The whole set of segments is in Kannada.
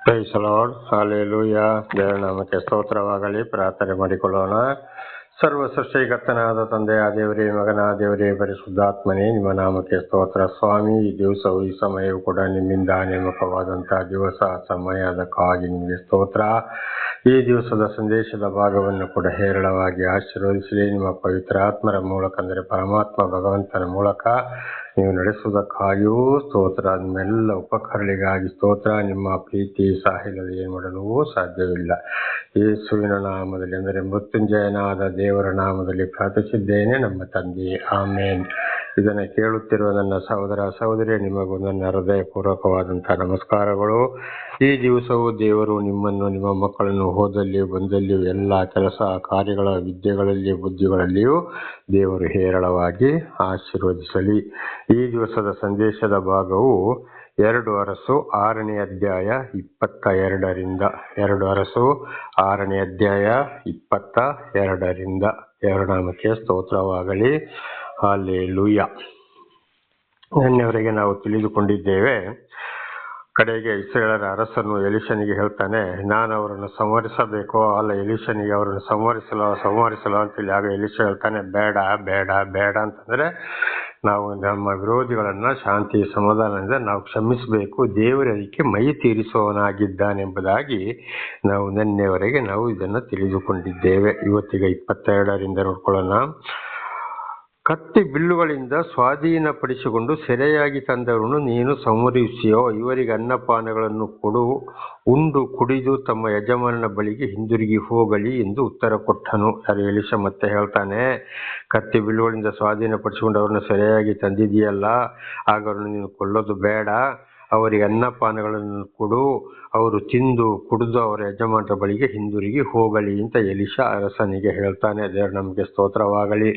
Price lord, hallelujah. ದೇವರ ನಾಮಕ್ಕೆ ಸ್ತೋತ್ರವಾಗಲಿ. ಪ್ರಾರ್ಥನೆ ಮಾಡಿಕೊಳ್ಳೋಣ. ಸರ್ವ ಸೃಷ್ಟಿಕರ್ತನಾದ ತಂದೆಯ ದೇವರೇ, ಮಗನ ದೇವರೇ, ಪರಿಶುದ್ಧಾತ್ಮನೇ, ನಿಮ್ಮ ನಾಮಕ್ಕೆ ಸ್ತೋತ್ರ ಸ್ವಾಮಿ. ಈ ದಿವಸವು ಈ ಸಮಯವು ಕೂಡ ನಿಮ್ಮಿಂದ ನೇಮಕವಾದಂತಹ ದಿವಸ, ಸಮಯ, ಅದಕ್ಕಾಗಿ ನಿಮಗೆ ಸ್ತೋತ್ರ. ಈ ದಿವಸದ ಸಂದೇಶದ ಭಾಗವನ್ನು ಕೂಡ ಹೇರಳವಾಗಿ ಆಶೀರ್ವದಿಸಲಿ. ನಿಮ್ಮ ಪವಿತ್ರ ಆತ್ಮರ ಮೂಲಕ, ಅಂದರೆ ಪರಮಾತ್ಮ ಭಗವಂತನ ಮೂಲಕ ನೀವು ನಡೆಸುವುದಕ್ಕಾಗಿಯೂ ಸ್ತೋತ್ರ. ನಿಮ್ಮೆಲ್ಲ ಉಪಕರಣಗಳಿಗಾಗಿ ಸ್ತೋತ್ರ. ನಿಮ್ಮ ಪ್ರೀತಿ ಸಾಹಿಲದೆ ಏನು ಮಾಡಲು ಸಾಧ್ಯವಿಲ್ಲ. ಯೇಸುವಿನ ನಾಮದಲ್ಲಿ, ಅಂದರೆ ಮೃತ್ಯುಂಜಯನಾದ ದೇವರ ನಾಮದಲ್ಲಿ ಪ್ರಾರ್ಥಿಸಿದ್ದೇನೆ ನಮ್ಮ ತಂದೆ, ಆಮೇನ್. ಇದನ್ನು ಕೇಳುತ್ತಿರುವ ನನ್ನ ಸಹೋದರ ಸಹೋದರಿ, ನಿಮಗೂ ನನ್ನ ಹೃದಯಪೂರ್ವಕವಾದಂತಹ ನಮಸ್ಕಾರಗಳು. ಈ ದಿವಸವು ದೇವರು ನಿಮ್ಮನ್ನು, ನಿಮ್ಮ ಮಕ್ಕಳನ್ನು ಹೋದಲ್ಲಿಯೂ ಬಂದಲ್ಲಿಯೂ ಎಲ್ಲ ಕೆಲಸ ಕಾರ್ಯಗಳ ವಿದ್ಯೆಗಳಲ್ಲಿ ಬುದ್ಧಿಗಳಲ್ಲಿಯೂ ದೇವರು ಹೇರಳವಾಗಿ ಆಶೀರ್ವದಿಸಲಿ. ಈ ದಿವಸದ ಸಂದೇಶದ ಭಾಗವು 2 ಅರಸು 6ನೇ ಅಧ್ಯಾಯ 22ರಿಂದ 2 ಅರಸು 6ನೇ ಅಧ್ಯಾಯ 22ರಿಂದ. ದೇವರ ನಾಮಕ್ಕೆ ಸ್ತೋತ್ರವಾಗಲಿ. ಹಾಲೆಲೂಯಾ. ನಿನ್ನೆವರೆಗೆ ನಾವು ತಿಳಿದುಕೊಂಡಿದ್ದೇವೆ, ಕಡೆಗೆ ಇಸ್ರಾಯೇಲರ ಅರಸನು ಎಲೀಷನಿಗೆ ಹೇಳ್ತಾನೆ, ನಾನು ಅವರನ್ನು ಸಂಹರಿಸಬೇಕೋ ಅಲ್ಲ, ಎಲೀಷನಿಗೆ ಅವರನ್ನು ಸಂಹರಿಸಲು ಅಂತೇಳಿ. ಆಗ ಎಲೀಷ ಹೇಳ್ತಾನೆ, ಬೇಡ ಬೇಡ ಬೇಡ ಅಂತಂದರೆ ನಾವು ನಮ್ಮ ವಿರೋಧಿಗಳನ್ನು ಶಾಂತಿ ಸಮಾಧಾನದಿಂದ ನಾವು ಕ್ಷಮಿಸಬೇಕು, ದೇವರು ಅದಕ್ಕೆ ಮೈ ತೀರಿಸುವವನಾಗಿದ್ದಾನೆಂಬುದಾಗಿ ನಾವು ನಿನ್ನೆವರೆಗೆ ನಾವು ಇದನ್ನು ತಿಳಿದುಕೊಂಡಿದ್ದೇವೆ. ಇವತ್ತಿಗೆ 22ರಿಂದ ನೋಡ್ಕೊಳ್ಳೋಣ. ಕತ್ತಿ ಬಿಲ್ಲುಗಳಿಂದ ಸ್ವಾಧೀನಪಡಿಸಿಕೊಂಡು ಸೆರೆಯಾಗಿ ತಂದವರನ್ನು ನೀನು ಸಂಹರಿಸಿಯೋ, ಇವರಿಗೆ ಅನ್ನಪಾನಗಳನ್ನು ಕೊಡು, ಉಂಡು ಕುಡಿದು ತಮ್ಮ ಯಜಮಾನನ ಬಳಿಗೆ ಹಿಂದಿರುಗಿ ಹೋಗಲಿ ಎಂದು ಉತ್ತರ ಕೊಟ್ಟನು. ಎಲೀಷ ಮತ್ತೆ ಹೇಳ್ತಾನೆ, ಕತ್ತಿ ಬಿಲ್ಲುಗಳಿಂದ ಸ್ವಾಧೀನಪಡಿಸಿಕೊಂಡು ಅವರನ್ನು ಸೆರೆಯಾಗಿ ತಂದಿದೆಯಲ್ಲ, ಆಗ ಅವರನ್ನು ನೀನು ಕೊಲ್ಲೋದು ಬೇಡ, ಅವರಿಗೆ ಅನ್ನಪಾನಗಳನ್ನು ಕೊಡು, ಅವರು ತಿಂದು ಕುಡಿದು ಅವರ ಯಜಮಾನರ ಬಳಿಗೆ ಹಿಂದಿರುಗಿ ಹೋಗಲಿ ಅಂತ ಎಲೀಷ ಅರಸನಿಗೆ ಹೇಳ್ತಾನೆ. ದೇವರು ನಮಗೆ ಸ್ತೋತ್ರವಾಗಲಿ.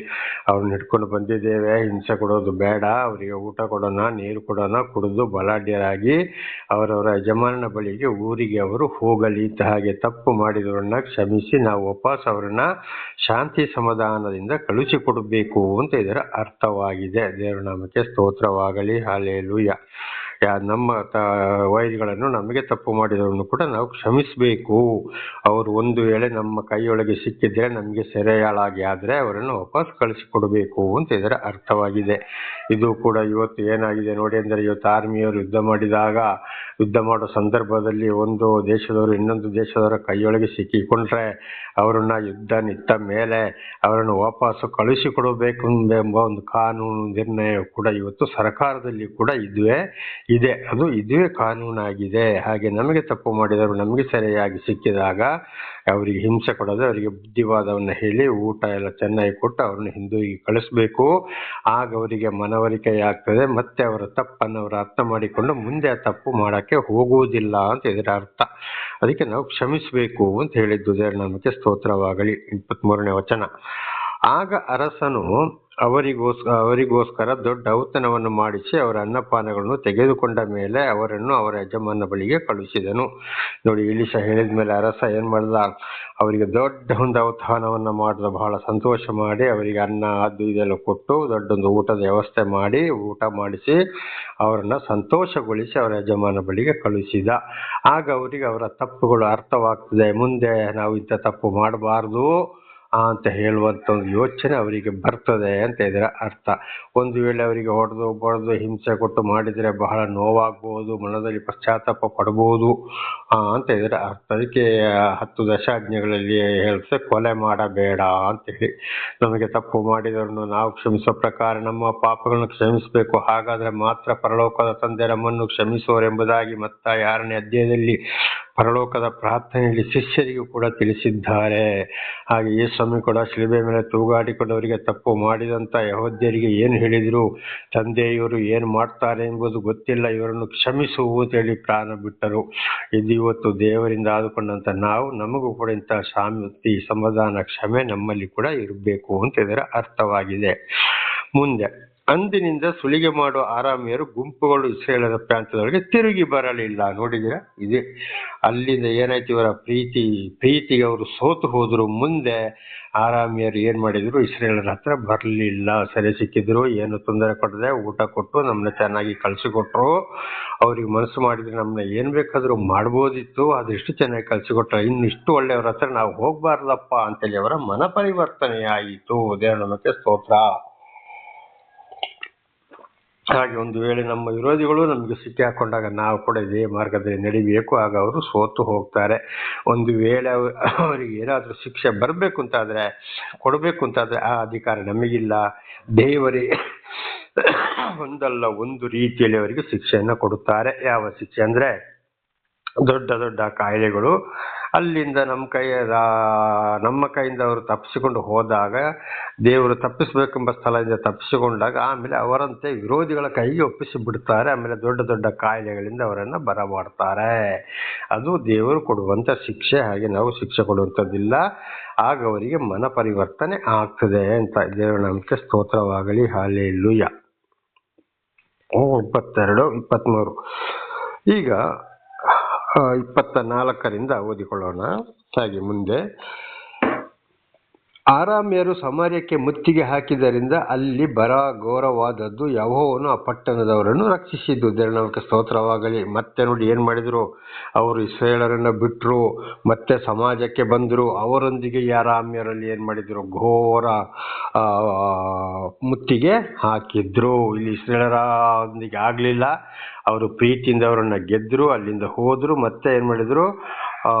ಅವ್ರನ್ನ ಹಿಡ್ಕೊಂಡು ಬಂದಿದ್ದೇವೆ, ಹಿಂಸೆ ಕೊಡೋದು ಬೇಡ, ಅವರಿಗೆ ಊಟ ಕೊಡೋಣ, ನೀರು ಕೊಡೋಣ, ಕುಡಿದು ಬಲಾಢ್ಯರಾಗಿ ಅವರವರ ಯಜಮಾನನ ಬಳಿಗೆ ಊರಿಗೆ ಅವರು ಹೋಗಲಿ ಅಂತ. ಹಾಗೆ ತಪ್ಪು ಮಾಡಿದವರನ್ನ ಕ್ಷಮಿಸಿ ನಾವು ವಾಪಸ್ ಅವರನ್ನ ಶಾಂತಿ ಸಮಾಧಾನದಿಂದ ಕಳುಹಿಸಿಕೊಡಬೇಕು ಅಂತ ಇದರ ಅರ್ಥವಾಗಿದೆ. ದೇವರ ನಾಮಕ್ಕೆ ಸ್ತೋತ್ರವಾಗಲಿ. ಹಾಲೆಲೂಯಾ. ನಮ್ಮ ವೈರಿಗಳನ್ನು, ನಮಗೆ ತಪ್ಪು ಮಾಡಿದವರನ್ನು ಕೂಡ ನಾವು ಕ್ಷಮಿಸಬೇಕು. ಅವರು ಒಂದು ವೇಳೆ ನಮ್ಮ ಕೈಯೊಳಗೆ ಸಿಕ್ಕಿದ್ರೆ, ನಮಗೆ ಸೆರೆಯಾಳಾಗಿ ಆದರೆ ಅವರನ್ನು ವಾಪಸ್ ಕಳಿಸಿಕೊಡಬೇಕು ಅಂತ ಇದರ ಅರ್ಥವಾಗಿದೆ. ಇದು ಕೂಡ ಇವತ್ತು ಏನಾಗಿದೆ ನೋಡಿ, ಅಂದರೆ ಇವತ್ತು ಆರ್ಮಿಯವರು ಯುದ್ಧ ಮಾಡೋ ಸಂದರ್ಭದಲ್ಲಿ ಒಂದು ದೇಶದವರು ಇನ್ನೊಂದು ದೇಶದವರ ಕೈಯೊಳಗೆ ಸಿಕ್ಕಿಕೊಂಡ್ರೆ ಅವರನ್ನ ಯುದ್ಧ ನಿಂತ ಮೇಲೆ ಅವರನ್ನು ವಾಪಸ್ಸು ಕಳಿಸಿಕೊಡಬೇಕು ಎಂಬ ಒಂದು ಕಾನೂನು ನಿರ್ಣಯ ಕೂಡ ಇವತ್ತು ಸರ್ಕಾರದಲ್ಲಿ ಕೂಡ ಇದುವೇ ಕಾನೂನಾಗಿದೆ. ಹಾಗೆ ನಮಗೆ ತಪ್ಪು ಮಾಡಿದವರು ನಮಗೆ ಸರಿಯಾಗಿ ಸಿಕ್ಕಿದಾಗ ಅವರಿಗೆ ಹಿಂಸೆ ಕೊಡೋದು, ಅವರಿಗೆ ಬುದ್ಧಿವಾದವನ್ನು ಹೇಳಿ ಊಟ ಎಲ್ಲ ಚೆನ್ನಾಗಿ ಕೊಟ್ಟು ಅವ್ರನ್ನ ಹಿಂದಿರುಗಿ ಕಳಿಸ್ಬೇಕು. ಆಗ ಅವರಿಗೆ ಮನವರಿಕೆ ಆಗ್ತದೆ, ಮತ್ತೆ ಅವರ ತಪ್ಪನ್ನು ಅವರು ಅರ್ಥ ಮಾಡಿಕೊಂಡು ಮುಂದೆ ಆ ತಪ್ಪು ಮಾಡೋಕ್ಕೆ ಹೋಗುವುದಿಲ್ಲ ಅಂತ ಇದರ ಅರ್ಥ. ಅದಕ್ಕೆ ನಾವು ಕ್ಷಮಿಸಬೇಕು ಅಂತ ಹೇಳಿದ್ದು. ದೇವರ ನಾಮಕ್ಕೆ ಸ್ತೋತ್ರವಾಗಲಿ. 23ನೇ ವಚನ. ಆಗ ಅರಸನು ಅವರಿಗೋಸ್ಕರ ದೊಡ್ಡ ಔತಣವನ್ನು ಮಾಡಿಸಿ ಅವರ ಅನ್ನಪಾನಗಳನ್ನು ತೆಗೆದುಕೊಂಡ ಮೇಲೆ ಅವರನ್ನು ಅವರ ಯಜಮಾನ ಬಳಿಗೆ ಕಳುಹಿಸಿದನು. ನೋಡಿ, ಎಲೀಷ ಹೇಳಿದ ಮೇಲೆ ಅರಸ ಏನ್ ಮಾಡ್ದ, ಅವರಿಗೆ ದೊಡ್ಡ ಒಂದು ಔತಣವನ್ನು ಮಾಡಿದ. ಬಹಳ ಸಂತೋಷ ಮಾಡಿ ಅವರಿಗೆ ಅನ್ನ ಅದು ಇದೆಲ್ಲ ಕೊಟ್ಟು ದೊಡ್ಡೊಂದು ಊಟದ ವ್ಯವಸ್ಥೆ ಮಾಡಿ ಊಟ ಮಾಡಿಸಿ ಅವರನ್ನ ಸಂತೋಷಗೊಳಿಸಿ ಅವರ ಯಜಮಾನ ಬಳಿಗೆ ಕಳುಹಿಸಿದ. ಆಗ ಅವರಿಗೆ ಅವರ ತಪ್ಪುಗಳು ಅರ್ಥವಾಗ್ತದೆ. ಮುಂದೆ ನಾವು ಇಂಥ ತಪ್ಪು ಮಾಡಬಾರ್ದು ಅಂತ ಹೇಳುವಂಥ ಒಂದು ಯೋಚನೆ ಅವರಿಗೆ ಬರ್ತದೆ ಅಂತ ಇದರ ಅರ್ಥ. ಒಂದು ವೇಳೆ ಅವರಿಗೆ ಹೊಡೆದು ಬಡ್ದು ಹಿಂಸೆ ಕೊಟ್ಟು ಮಾಡಿದರೆ ಬಹಳ ನೋವಾಗ್ಬೋದು, ಮನದಲ್ಲಿ ಪಶ್ಚಾತ್ತಾಪ ಪಡ್ಬೋದು ಅಂತ ಇದರ ಅರ್ಥ. ಅದಕ್ಕೆ 10 ದಶಾಜ್ಞೆಗಳಲ್ಲಿ ಹೇಳ್ತದೆ, ಕೊಲೆ ಮಾಡಬೇಡ ಅಂತೇಳಿ. ನಮಗೆ ತಪ್ಪು ಮಾಡಿದವರನ್ನು ನಾವು ಕ್ಷಮಿಸೋ ಪ್ರಕಾರ ನಮ್ಮ ಪಾಪಗಳನ್ನು ಕ್ಷಮಿಸಬೇಕು, ಹಾಗಾದ್ರೆ ಮಾತ್ರ ಪರಲೋಕದ ತಂದೆ ನಮ್ಮನ್ನು ಕ್ಷಮಿಸುವರೆಂಬುದಾಗಿ ಮತ್ತಾಯ 6ನೇ ಅಧ್ಯಾಯದಲ್ಲಿ ಪರಲೋಕದ ಪ್ರಾರ್ಥನೆಯಲ್ಲಿ ಶಿಷ್ಯರಿಗೂ ಕೂಡ ತಿಳಿಸಿದ್ದಾರೆ. ಹಾಗೆ ಯೇಸು ಕೂಡ ಶಿಲುಬೆ ಮೇಲೆ ತೂಗಾಡಿಕೊಂಡವರಿಗೆ ತಪ್ಪು ಮಾಡಿದಂತ ಯಹೂದ್ಯರಿಗೆ ಏನು ಹೇಳಿದ್ರು, ತಂದೆ ಇವರು ಏನು ಮಾಡ್ತಾರೆ ಎಂಬುದು ಗೊತ್ತಿಲ್ಲ, ಇವರನ್ನು ಕ್ಷಮಿಸು ಅಂತೇಳಿ ಪ್ರಾಣ ಬಿಟ್ಟರು. ಇದು ಇವತ್ತು ದೇವರಿಂದ ಆದುಕೊಂಡಂತ ನಾವು, ನಮಗೂ ಕೂಡ ಇಂತಹ ಶಾಂತಿ ಸಮಾಧಾನ ಕ್ಷಮೆ ನಮ್ಮಲ್ಲಿ ಕೂಡ ಇರಬೇಕು ಅಂತ ಇದರ ಅರ್ಥವಾಗಿದೆ. ಮುಂದೆ ಅಂದಿನಿಂದ ಸುಲಿಗೆ ಮಾಡುವ ಆರಾಮಿಯರು ಗುಂಪುಗಳು ಇಸ್ರೇಲರ ಪ್ರಾಂತ್ಯದೊಳಗೆ ತಿರುಗಿ ಬರಲಿಲ್ಲ. ನೋಡಿದಿರಾ, ಇದೆ ಅಲ್ಲಿಂದ ಏನಾಯ್ತು, ಇವರ ಪ್ರೀತಿಗೆ ಅವರು ಸೋತು ಹೋದ್ರು. ಮುಂದೆ ಆರಾಮಿಯರು ಏನ್ ಮಾಡಿದ್ರು, ಇಸ್ರೇಲರ ಹತ್ರ ಬರ್ಲಿಲ್ಲ. ಸೆರೆ ಸಿಕ್ಕಿದ್ರು, ಏನು ತೊಂದರೆ ಕೊಡದೆ ಊಟ ಕೊಟ್ಟು ನಮ್ಮನ್ನ ಚೆನ್ನಾಗಿ ಕಳ್ಸಿಕೊಟ್ರು. ಅವ್ರಿಗೆ ಮನಸ್ಸು ಮಾಡಿದ್ರೆ ನಮ್ಮನ್ನ ಏನ್ ಬೇಕಾದ್ರೂ ಮಾಡ್ಬೋದಿತ್ತು, ಅದೆಷ್ಟು ಚೆನ್ನಾಗಿ ಕಳ್ಸಿಕೊಟ್ರ, ಇನ್ನಿಷ್ಟು ಒಳ್ಳೆಯವ್ರ ಹತ್ರ ನಾವು ಹೋಗ್ಬಾರ್ದಪ್ಪ ಅಂತೇಳಿ ಅವರ ಮನ ಪರಿವರ್ತನೆ ಆಯಿತು. ದೇವರಕ್ಕೆ ಸ್ತೋತ್ರ. ಹಾಗೆ ಒಂದು ವೇಳೆ ನಮ್ಮ ವಿರೋಧಿಗಳು ನಮಗೆ ಸಿಕ್ಕಿ ಹಾಕೊಂಡಾಗ ನಾವು ಕೂಡ ಇದೇ ಮಾರ್ಗದಲ್ಲಿ ನಡಿಬೇಕು, ಆಗ ಅವರು ಸೋತು ಹೋಗ್ತಾರೆ. ಒಂದು ವೇಳೆ ಅವರಿಗೆ ಏನಾದ್ರೂ ಶಿಕ್ಷೆ ಬರಬೇಕು ಅಂತಾದ್ರೆ, ಕೊಡಬೇಕು ಅಂತಾದ್ರೆ ಆ ಅಧಿಕಾರ ನಮಗಿಲ್ಲ. ದೇವರೇ ಒಂದಲ್ಲ ಒಂದು ರೀತಿಯಲ್ಲಿ ಅವರಿಗೆ ಶಿಕ್ಷೆಯನ್ನ ಕೊಡುತ್ತಾರೆ. ಯಾವ ಶಿಕ್ಷೆ ಅಂದ್ರೆ, ದೊಡ್ಡ ದೊಡ್ಡ ಕಾಯಿಲೆಗಳು ಅಲ್ಲಿಂದ ನಮ್ಮ ಕೈಯಿಂದ ಅವರು ತಪ್ಪಿಸಿಕೊಂಡು ಹೋದಾಗ, ದೇವರು ತಪ್ಪಿಸ್ಬೇಕೆಂಬ ಸ್ಥಳದಿಂದ ತಪ್ಪಿಸಿಕೊಂಡಾಗ ಆಮೇಲೆ ಅವರಂತೆ ವಿರೋಧಿಗಳ ಕೈಗೆ ಒಪ್ಪಿಸಿ ಬಿಡ್ತಾರೆ. ಆಮೇಲೆ ದೊಡ್ಡ ದೊಡ್ಡ ಕಾಯಿಲೆಗಳಿಂದ ಅವರನ್ನ ಬರಮಾಡ್ತಾರೆ. ಅದು ದೇವರು ಕೊಡುವಂತ ಶಿಕ್ಷೆ. ಹಾಗೆ ನಾವು ಶಿಕ್ಷೆ ಕೊಡುವಂಥದ್ದಿಲ್ಲ. ಆಗ ಅವರಿಗೆ ಮನ ಪರಿವರ್ತನೆ ಆಗ್ತದೆ ಅಂತ. ದೇವರ ನಾಮಕ್ಕೆ ಸ್ತೋತ್ರವಾಗಲಿ. ಹಲ್ಲೆಲೂಯಾ. 22, 23. ಈಗ 24ರಿಂದ ಓದಿಕೊಳ್ಳೋಣ. ಹಾಗೆ ಮುಂದೆ, ಆರಾಮ್ಯರು ಸಮಾರ್ಯಕ್ಕೆ ಮುತ್ತಿಗೆ ಹಾಕಿದ್ದರಿಂದ ಅಲ್ಲಿ ಬರ ಘೋರವಾದದ್ದು. ಯೆಹೋವನು ಆ ಪಟ್ಟಣದವರನ್ನು ರಕ್ಷಿಸಿದ್ದು. ದೇವರಿಗೆ ಸ್ತೋತ್ರವಾಗಲಿ. ಮತ್ತೆ ನೋಡಿ ಏನ್ ಮಾಡಿದ್ರು, ಅವರು ಇಸ್ರಾಯೇಲರನ್ನ ಬಿಟ್ರು, ಮತ್ತೆ ಸಮಾಜಕ್ಕೆ ಬಂದ್ರು. ಅವರೊಂದಿಗೆ ಈ ಆರಾಮ್ಯರಲ್ಲಿ ಏನ್ ಮಾಡಿದ್ರು, ಘೋರ ಮುತ್ತಿಗೆ ಹಾಕಿದ್ರು. ಇಲ್ಲಿ ಇಸ್ರಾಯೇಲರೊಂದಿಗೆ ಆಗ್ಲಿಲ್ಲ. ಅವರು ಪ್ರೀತಿಯಿಂದ ಅವರನ್ನ ಗೆದ್ರು, ಅಲ್ಲಿಂದ ಹೋದ್ರು. ಮತ್ತೆ ಏನ್ ಮಾಡಿದ್ರು,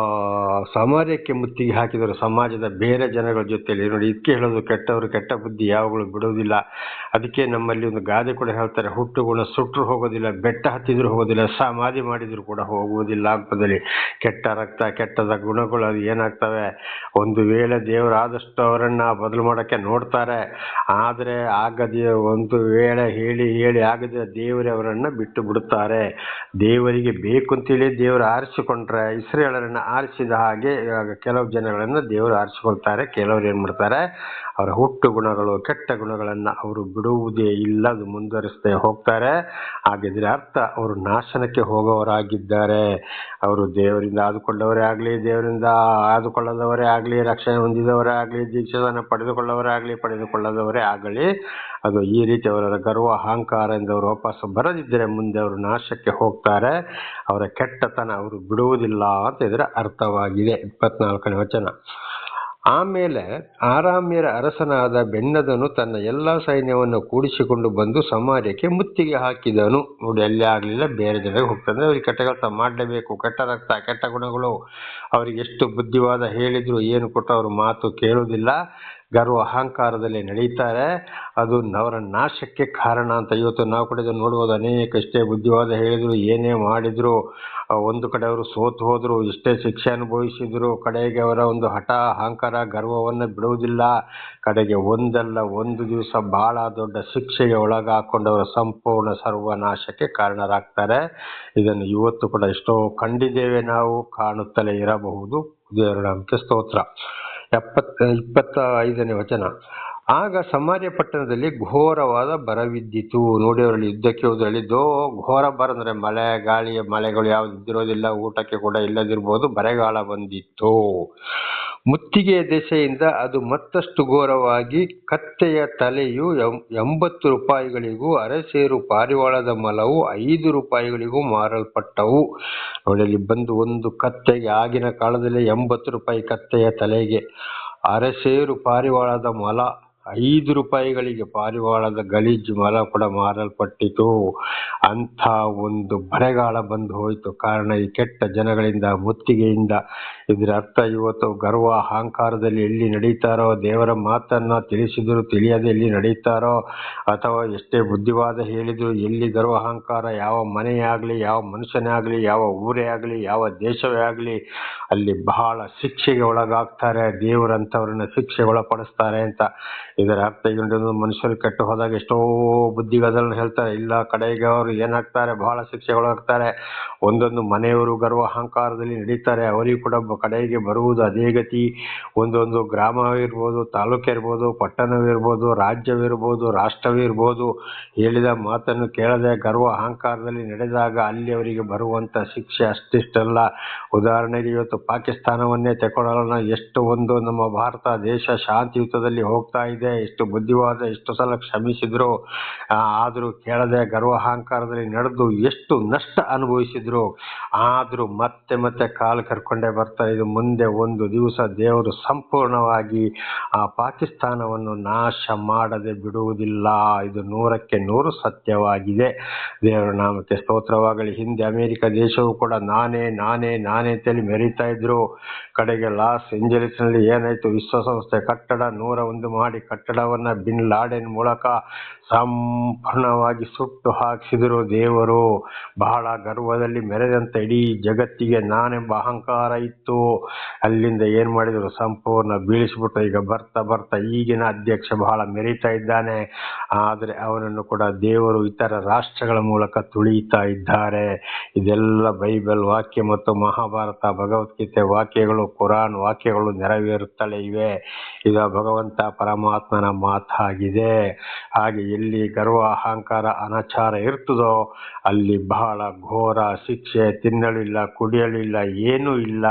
ಸಮಾರ್ಯಕ್ಕೆ ಮುತ್ತಿಗೆ ಹಾಕಿದರು, ಸಮಾಜದ ಬೇರೆ ಜನಗಳ ಜೊತೆಯಲ್ಲಿ. ನೋಡಿ, ಇದಕ್ಕೆ ಹೇಳೋದು, ಕೆಟ್ಟವರು ಕೆಟ್ಟ ಬುದ್ಧಿ ಯಾವಾಗಲೂ ಬಿಡೋದಿಲ್ಲ. ಅದಕ್ಕೆ ನಮ್ಮಲ್ಲಿ ಒಂದು ಗಾದೆ ಕೂಡ ಹೇಳ್ತಾರೆ, ಹುಟ್ಟು ಗುಣ ಸುಟ್ಟರು ಹೋಗೋದಿಲ್ಲ, ಬೆಟ್ಟ ಹತ್ತಿದ್ರು ಹೋಗೋದಿಲ್ಲ, ಸಮಾಧಿ ಮಾಡಿದ್ರು ಕೂಡ ಹೋಗುವುದಿಲ್ಲ ಅಂತದಲ್ಲಿ. ಕೆಟ್ಟ ರಕ್ತ, ಕೆಟ್ಟದ ಗುಣಗಳು ಅದು ಏನಾಗ್ತವೆ, ಒಂದು ವೇಳೆ ದೇವರಾದಷ್ಟು ಅವರನ್ನ ಬದಲು ಮಾಡೋಕ್ಕೆ ನೋಡ್ತಾರೆ. ಆದರೆ ಆಗದೆ, ಒಂದು ವೇಳೆ ಹೇಳಿ ಆಗದೆ ದೇವರೇ ಅವರನ್ನ ಬಿಟ್ಟು ಬಿಡುತ್ತಾರೆ. ದೇವರಿಗೆ ಬೇಕು ಅಂತೇಳಿ ದೇವರು ಆರಿಸಿಕೊಂಡ್ರೆ, ಇಸ್ರಾಯೇಲರನ್ನ ಆರಿಸಿದ ಹಾಗೆ ಕೆಲವು ಜನಗಳನ್ನ ದೇವರು ಆರಿಸಿಕೊಳ್ತಾರೆ. ಕೆಲವರು ಏನ್ ಮಾಡ್ತಾರೆ, ಅವರ ಹುಟ್ಟು ಗುಣಗಳು, ಕೆಟ್ಟ ಗುಣಗಳನ್ನ ಅವರು ಬಿಡುವುದೇ ಇಲ್ಲ, ಅದು ಮುಂದುವರಿಸ್ತಾ ಹೋಗ್ತಾರೆ. ಹಾಗಿದ್ರೆ ಅರ್ಥ, ಅವರು ನಾಶನಕ್ಕೆ ಹೋಗೋವರಾಗಿದ್ದಾರೆ. ಅವರು ದೇವರಿಂದ ಆದುಕೊಂಡವರೇ ಆಗ್ಲಿ, ದೇವರಿಂದ ಆದುಕೊಳ್ಳದವರೇ ಆಗ್ಲಿ, ರಕ್ಷಣೆ ಹೊಂದಿದವರೇ ಆಗ್ಲಿ, ದೀಕ್ಷೆಯನ್ನು ಪಡೆದುಕೊಳ್ಳದವರೇ ಆಗಲಿ, ಅದು ಈ ರೀತಿ ಅವರ ಗರ್ವ ಅಹಂಕಾರದಿಂದ ಅವರು ವಾಪಸ್ ಬರದಿದ್ದರೆ ಮುಂದೆ ಅವರು ನಾಶಕ್ಕೆ ಹೋಗ್ತಾರೆ. ಅವರ ಕೆಟ್ಟತನ ಅವರು ಬಿಡುವುದಿಲ್ಲ ಅಂತ ಇದರ ಅರ್ಥವಾಗಿದೆ. 24ನೇ ವಚನ. ಆಮೇಲೆ ಆರಾಮ್ಯರ ಅರಸನಾದ ಬೆನ್ನದನು ತನ್ನ ಎಲ್ಲಾ ಸೈನ್ಯವನ್ನು ಕೂಡಿಸಿಕೊಂಡು ಬಂದು ಸಮಾರ್ಯಕ್ಕೆ ಮುತ್ತಿಗೆ ಹಾಕಿದನು. ನೋಡಿ, ಅಲ್ಲೇ ಆಗ್ಲಿಲ್ಲ, ಬೇರೆ ಜನರಿಗೆ ಹೋಗ್ತಂದ್ರೆ ಅವ್ರಿಗೆ ಕೆಟ್ಟ ಕೆಲಸ ಮಾಡಲೇಬೇಕು. ಕೆಟ್ಟ ರಕ್ತ, ಕೆಟ್ಟ ಗುಣಗಳು, ಅವ್ರಿಗೆ ಎಷ್ಟು ಬುದ್ಧಿವಾದ ಹೇಳಿದ್ರು ಏನು ಕೊಟ್ಟು ಅವ್ರ ಮಾತು ಕೇಳುವುದಿಲ್ಲ. ಗರ್ವ ಅಹಂಕಾರದಲ್ಲಿ ನಡೀತಾರೆ. ಅದು ಅವರ ನಾಶಕ್ಕೆ ಕಾರಣ ಅಂತ ಇವತ್ತು ನಾವು ಕೂಡ ಇದನ್ನು ನೋಡ್ಬೋದು. ಅನೇಕ ಎಷ್ಟೇ ಬುದ್ಧಿವಾದ ಹೇಳಿದ್ರು, ಏನೇ ಮಾಡಿದ್ರು, ಒಂದು ಕಡೆ ಅವರು ಸೋತು ಹೋದ್ರು, ಎಷ್ಟೇ ಶಿಕ್ಷೆ ಅನುಭವಿಸಿದ್ರು, ಕಡೆಗೆ ಅವರ ಒಂದು ಹಠ, ಅಹಂಕಾರ, ಗರ್ವವನ್ನು ಬಿಡುವುದಿಲ್ಲ. ಕಡೆಗೆ ಒಂದಲ್ಲ ಒಂದು ದಿವಸ ಬಹಳ ದೊಡ್ಡ ಶಿಕ್ಷೆಗೆ ಒಳಗಾಕೊಂಡವರ ಸಂಪೂರ್ಣ ಸರ್ವನಾಶಕ್ಕೆ ಕಾರಣರಾಗ್ತಾರೆ. ಇದನ್ನು ಇವತ್ತು ಕೂಡ ಎಷ್ಟೋ ಕಂಡಿದ್ದೇವೆ, ನಾವು ಕಾಣುತ್ತಲೇ ಇರಬಹುದು. ದೇವರ ನಾಮಕ್ಕೆ ಸ್ತೋತ್ರ. 25ನೇ ವಚನ. ಆಗ ಸಮಾರ್ಯ ಪಟ್ಟಣದಲ್ಲಿ ಘೋರವಾದ ಬರವಿದ್ದಿತು. ನೋಡಿ, ಅವರಲ್ಲಿ ಯುದ್ಧಕ್ಕೆ ಹೋದ್ರಲ್ಲಿದ್ದೋ ಘೋರ ಬರ ಅಂದ್ರೆ ಮಳೆ ಗಾಳಿಯ ಮಳೆಗಳು ಯಾವ್ದು ಇದ್ದಿರೋದಿಲ್ಲ, ಊಟಕ್ಕೆ ಕೂಡ ಇಲ್ಲದಿರ್ಬೋದು, ಬರೆಗಾಲ ಬಂದಿತ್ತು. ಮುತ್ತಿಗೆಯ ದೆಸೆಯಿಂದ ಅದು ಮತ್ತಷ್ಟು ಘೋರವಾಗಿ, ಕತ್ತೆಯ ತಲೆಯು 80 ರೂಪಾಯಿಗಳಿಗೂ, ಅರಸೇರು ಪಾರಿವಾಳದ ಮಲವು 5 ರೂಪಾಯಿಗಳಿಗೂ ಮಾರಲ್ಪಟ್ಟವು. ನೋಡಿ, ಅಲ್ಲಿ ಬಂದು ಒಂದು ಕತ್ತೆಗೆ ಆಗಿನ ಕಾಲದಲ್ಲಿ 80 ರೂಪಾಯಿ ಕತ್ತೆಯ ತಲೆಗೆ, ಅರಸೇರು ಪಾರಿವಾಳದ ಮಲ 5 ರೂಪಾಯಿಗಳಿಗೆ, ಪಾರಿವಾಳದ ಗಲೀಜು ಮಲ ಕೂಡ ಮಾರಲ್ಪಟ್ಟಿತು. ಅಂಥ ಒಂದು ಬರೆಗಾಲ ಬಂದು ಹೋಯಿತು. ಕಾರಣ ಈ ಕೆಟ್ಟ ಜನಗಳಿಂದ, ಮುತ್ತಿಗೆಯಿಂದ. ಇದರ ಅರ್ಥ, ಇವತ್ತು ಗರ್ವ ಅಹಂಕಾರದಲ್ಲಿ ಎಲ್ಲಿ ನಡೀತಾರೋ, ದೇವರ ಮಾತನ್ನ ತಿಳಿಸಿದ್ರು ತಿಳಿಯದೆ ಎಲ್ಲಿ ನಡೀತಾರೋ, ಅಥವಾ ಎಷ್ಟೇ ಬುದ್ಧಿವಾದ ಹೇಳಿದ್ರು, ಎಲ್ಲಿ ಗರ್ವ ಅಹಂಕಾರ, ಯಾವ ಮನೆಯೇ ಆಗಲಿ, ಯಾವ ಮನುಷ್ಯನೇ ಆಗಲಿ, ಯಾವ ಊರೇ ಆಗಲಿ, ಯಾವ ದೇಶವೇ ಆಗಲಿ, ಅಲ್ಲಿ ಬಹಳ ಶಿಕ್ಷೆಗೆ ಒಳಗಾಗ್ತಾರೆ. ದೇವರಂಥವ್ರನ್ನ ಶಿಕ್ಷೆಗೆ ಒಳಪಡಿಸ್ತಾರೆ ಅಂತ ಇದರ ಅರ್ಥ ಈಗ ಮನುಷ್ಯರು ಕೆಟ್ಟು ಹೋದಾಗ ಎಷ್ಟೋ ಬುದ್ಧಿಗಳನ್ನು ಹೇಳ್ತಾರೆ. ಇಲ್ಲ ಕಡೆಗೆ ಅವರು ಏನಾಗ್ತಾರೆ, ಬಹಳ ಶಿಕ್ಷೆಗಳು ಆಗ್ತಾರೆ. ಒಂದೊಂದು ಮನೆಯವರು ಗರ್ವ ಅಹಂಕಾರದಲ್ಲಿ ನಡೀತಾರೆ, ಅವರಿಗೂ ಕೂಡ ಕಡೆಗೆ ಬರುವುದು ಅದೇ ಗತಿ. ಒಂದೊಂದು ಗ್ರಾಮವಿರ್ಬೋದು, ತಾಲೂಕಿರ್ಬೋದು, ಪಟ್ಟಣವಿರ್ಬೋದು, ರಾಜ್ಯವಿರ್ಬೋದು, ರಾಷ್ಟ್ರವಿರ್ಬೋದು, ಹೇಳಿದ ಮಾತನ್ನು ಕೇಳದೆ ಗರ್ವ ಅಹಂಕಾರದಲ್ಲಿ ನಡೆದಾಗ ಅಲ್ಲಿ ಅವರಿಗೆ ಬರುವಂತ ಶಿಕ್ಷೆ ಅಷ್ಟಿಷ್ಟಲ್ಲ. ಉದಾಹರಣೆಗೆ ಇವತ್ತು ಪಾಕಿಸ್ತಾನವನ್ನೇ ತಗೊಳ್ಳೋಣ. ಎಷ್ಟು ಒಂದು ನಮ್ಮ ಭಾರತ ದೇಶ ಶಾಂತಿಯುತದಲ್ಲಿ ಹೋಗ್ತಾ ಇದೆ, ಎಷ್ಟು ಬುದ್ಧಿವಾದ, ಎಷ್ಟು ಸಲ ಕ್ಷಮಿಸಿದ್ರು, ಆದರೂ ಕೇಳದೆ ಗರ್ವ ಅಹಂಕಾರದಲ್ಲಿ ನಡೆದು ಎಷ್ಟು ನಷ್ಟ ಅನುಭವಿಸಿದ್ರು. ಆದರೂ ಮತ್ತೆ ಮತ್ತೆ ಕಾಲು ಕರ್ಕೊಂಡೇ ಬರ್ತಾ ಇದು. ಮುಂದೆ ಒಂದು ದಿವಸ ದೇವರು ಸಂಪೂರ್ಣವಾಗಿ ಆ ಪಾಕಿಸ್ತಾನವನ್ನು ನಾಶ ಮಾಡದೆ ಬಿಡುವುದಿಲ್ಲ. ಇದು 100ಕ್ಕೆ 100 ಸತ್ಯವಾಗಿದೆ. ದೇವರ ನಾಮಕ್ಕೆ ಸ್ತೋತ್ರವಾಗಲಿ. ಹಿಂದೆ ಅಮೆರಿಕ ದೇಶವು ಕೂಡ ನಾನೇ ನಾನೇ ನಾನೇ ಅಂತೇಳಿ ಮೆರೀತಾ ಇದ್ರು. ಕಡೆಗೆ ಲಾಸ್ ಏಂಜಲೀಸ್ನಲ್ಲಿ ಏನಾಯ್ತು, ವಿಶ್ವಸಂಸ್ಥೆ ಕಟ್ಟಡ 101 ಮಾಡಿ ಕಟ್ಟಡವನ್ನ ಬಿನ್ ಲಾಡೆನ್ ಮೂಲಕ ಸಂಪೂರ್ಣವಾಗಿ ಸುಟ್ಟು ಹಾಕಿಸಿದ್ರು. ದೇವರು ಬಹಳ ಗರ್ವದಲ್ಲಿ ಮೆರೆದಂತ ಇಡೀ ಜಗತ್ತಿಗೆ ನಾನೆಂಬ ಅಹಂಕಾರ ಇತ್ತು. ಅಲ್ಲಿಂದ ಏನ್ ಮಾಡಿದ್ರು, ಸಂಪೂರ್ಣ ಬೀಳಿಸ್ಬಿಟ್ಟು ಈಗ ಬರ್ತಾ ಬರ್ತಾ ಈಗಿನ ಅಧ್ಯಕ್ಷ ಬಹಳ ಮೆರೀತಾ ಇದ್ದಾನೆ. ಆದ್ರೆ ಅವನನ್ನು ಕೂಡ ದೇವರು ಇತರ ರಾಷ್ಟ್ರಗಳ ಮೂಲಕ ತುಳಿಯುತ್ತಾ ಇದ್ದಾರೆ. ಇದೆಲ್ಲ ಬೈಬಲ್ ವಾಕ್ಯ ಮತ್ತು ಮಹಾಭಾರತ, ಭಗವದ್ಗೀತೆ ವಾಕ್ಯಗಳು, ಕುರಾನ್ ವಾಕ್ಯಗಳು ನೆರವೇರುತ್ತಲೇ ಇವೆ. ಇದು ಭಗವಂತ ಪರಮಾತ್ಮನ ಮಾತಾಗಿದೆ. ಹಾಗೆ ಎಲ್ಲಿ ಗರ್ವ ಅಹಂಕಾರ ಅನಾಚಾರ ಇರ್ತದೋ ಅಲ್ಲಿ ಬಹಳ ಘೋರ ಶಿಕ್ಷೆ. ತಿನ್ನಲಿಲ್ಲ, ಕುಡಿಯಲಿಲ್ಲ, ಏನೂ ಇಲ್ಲ,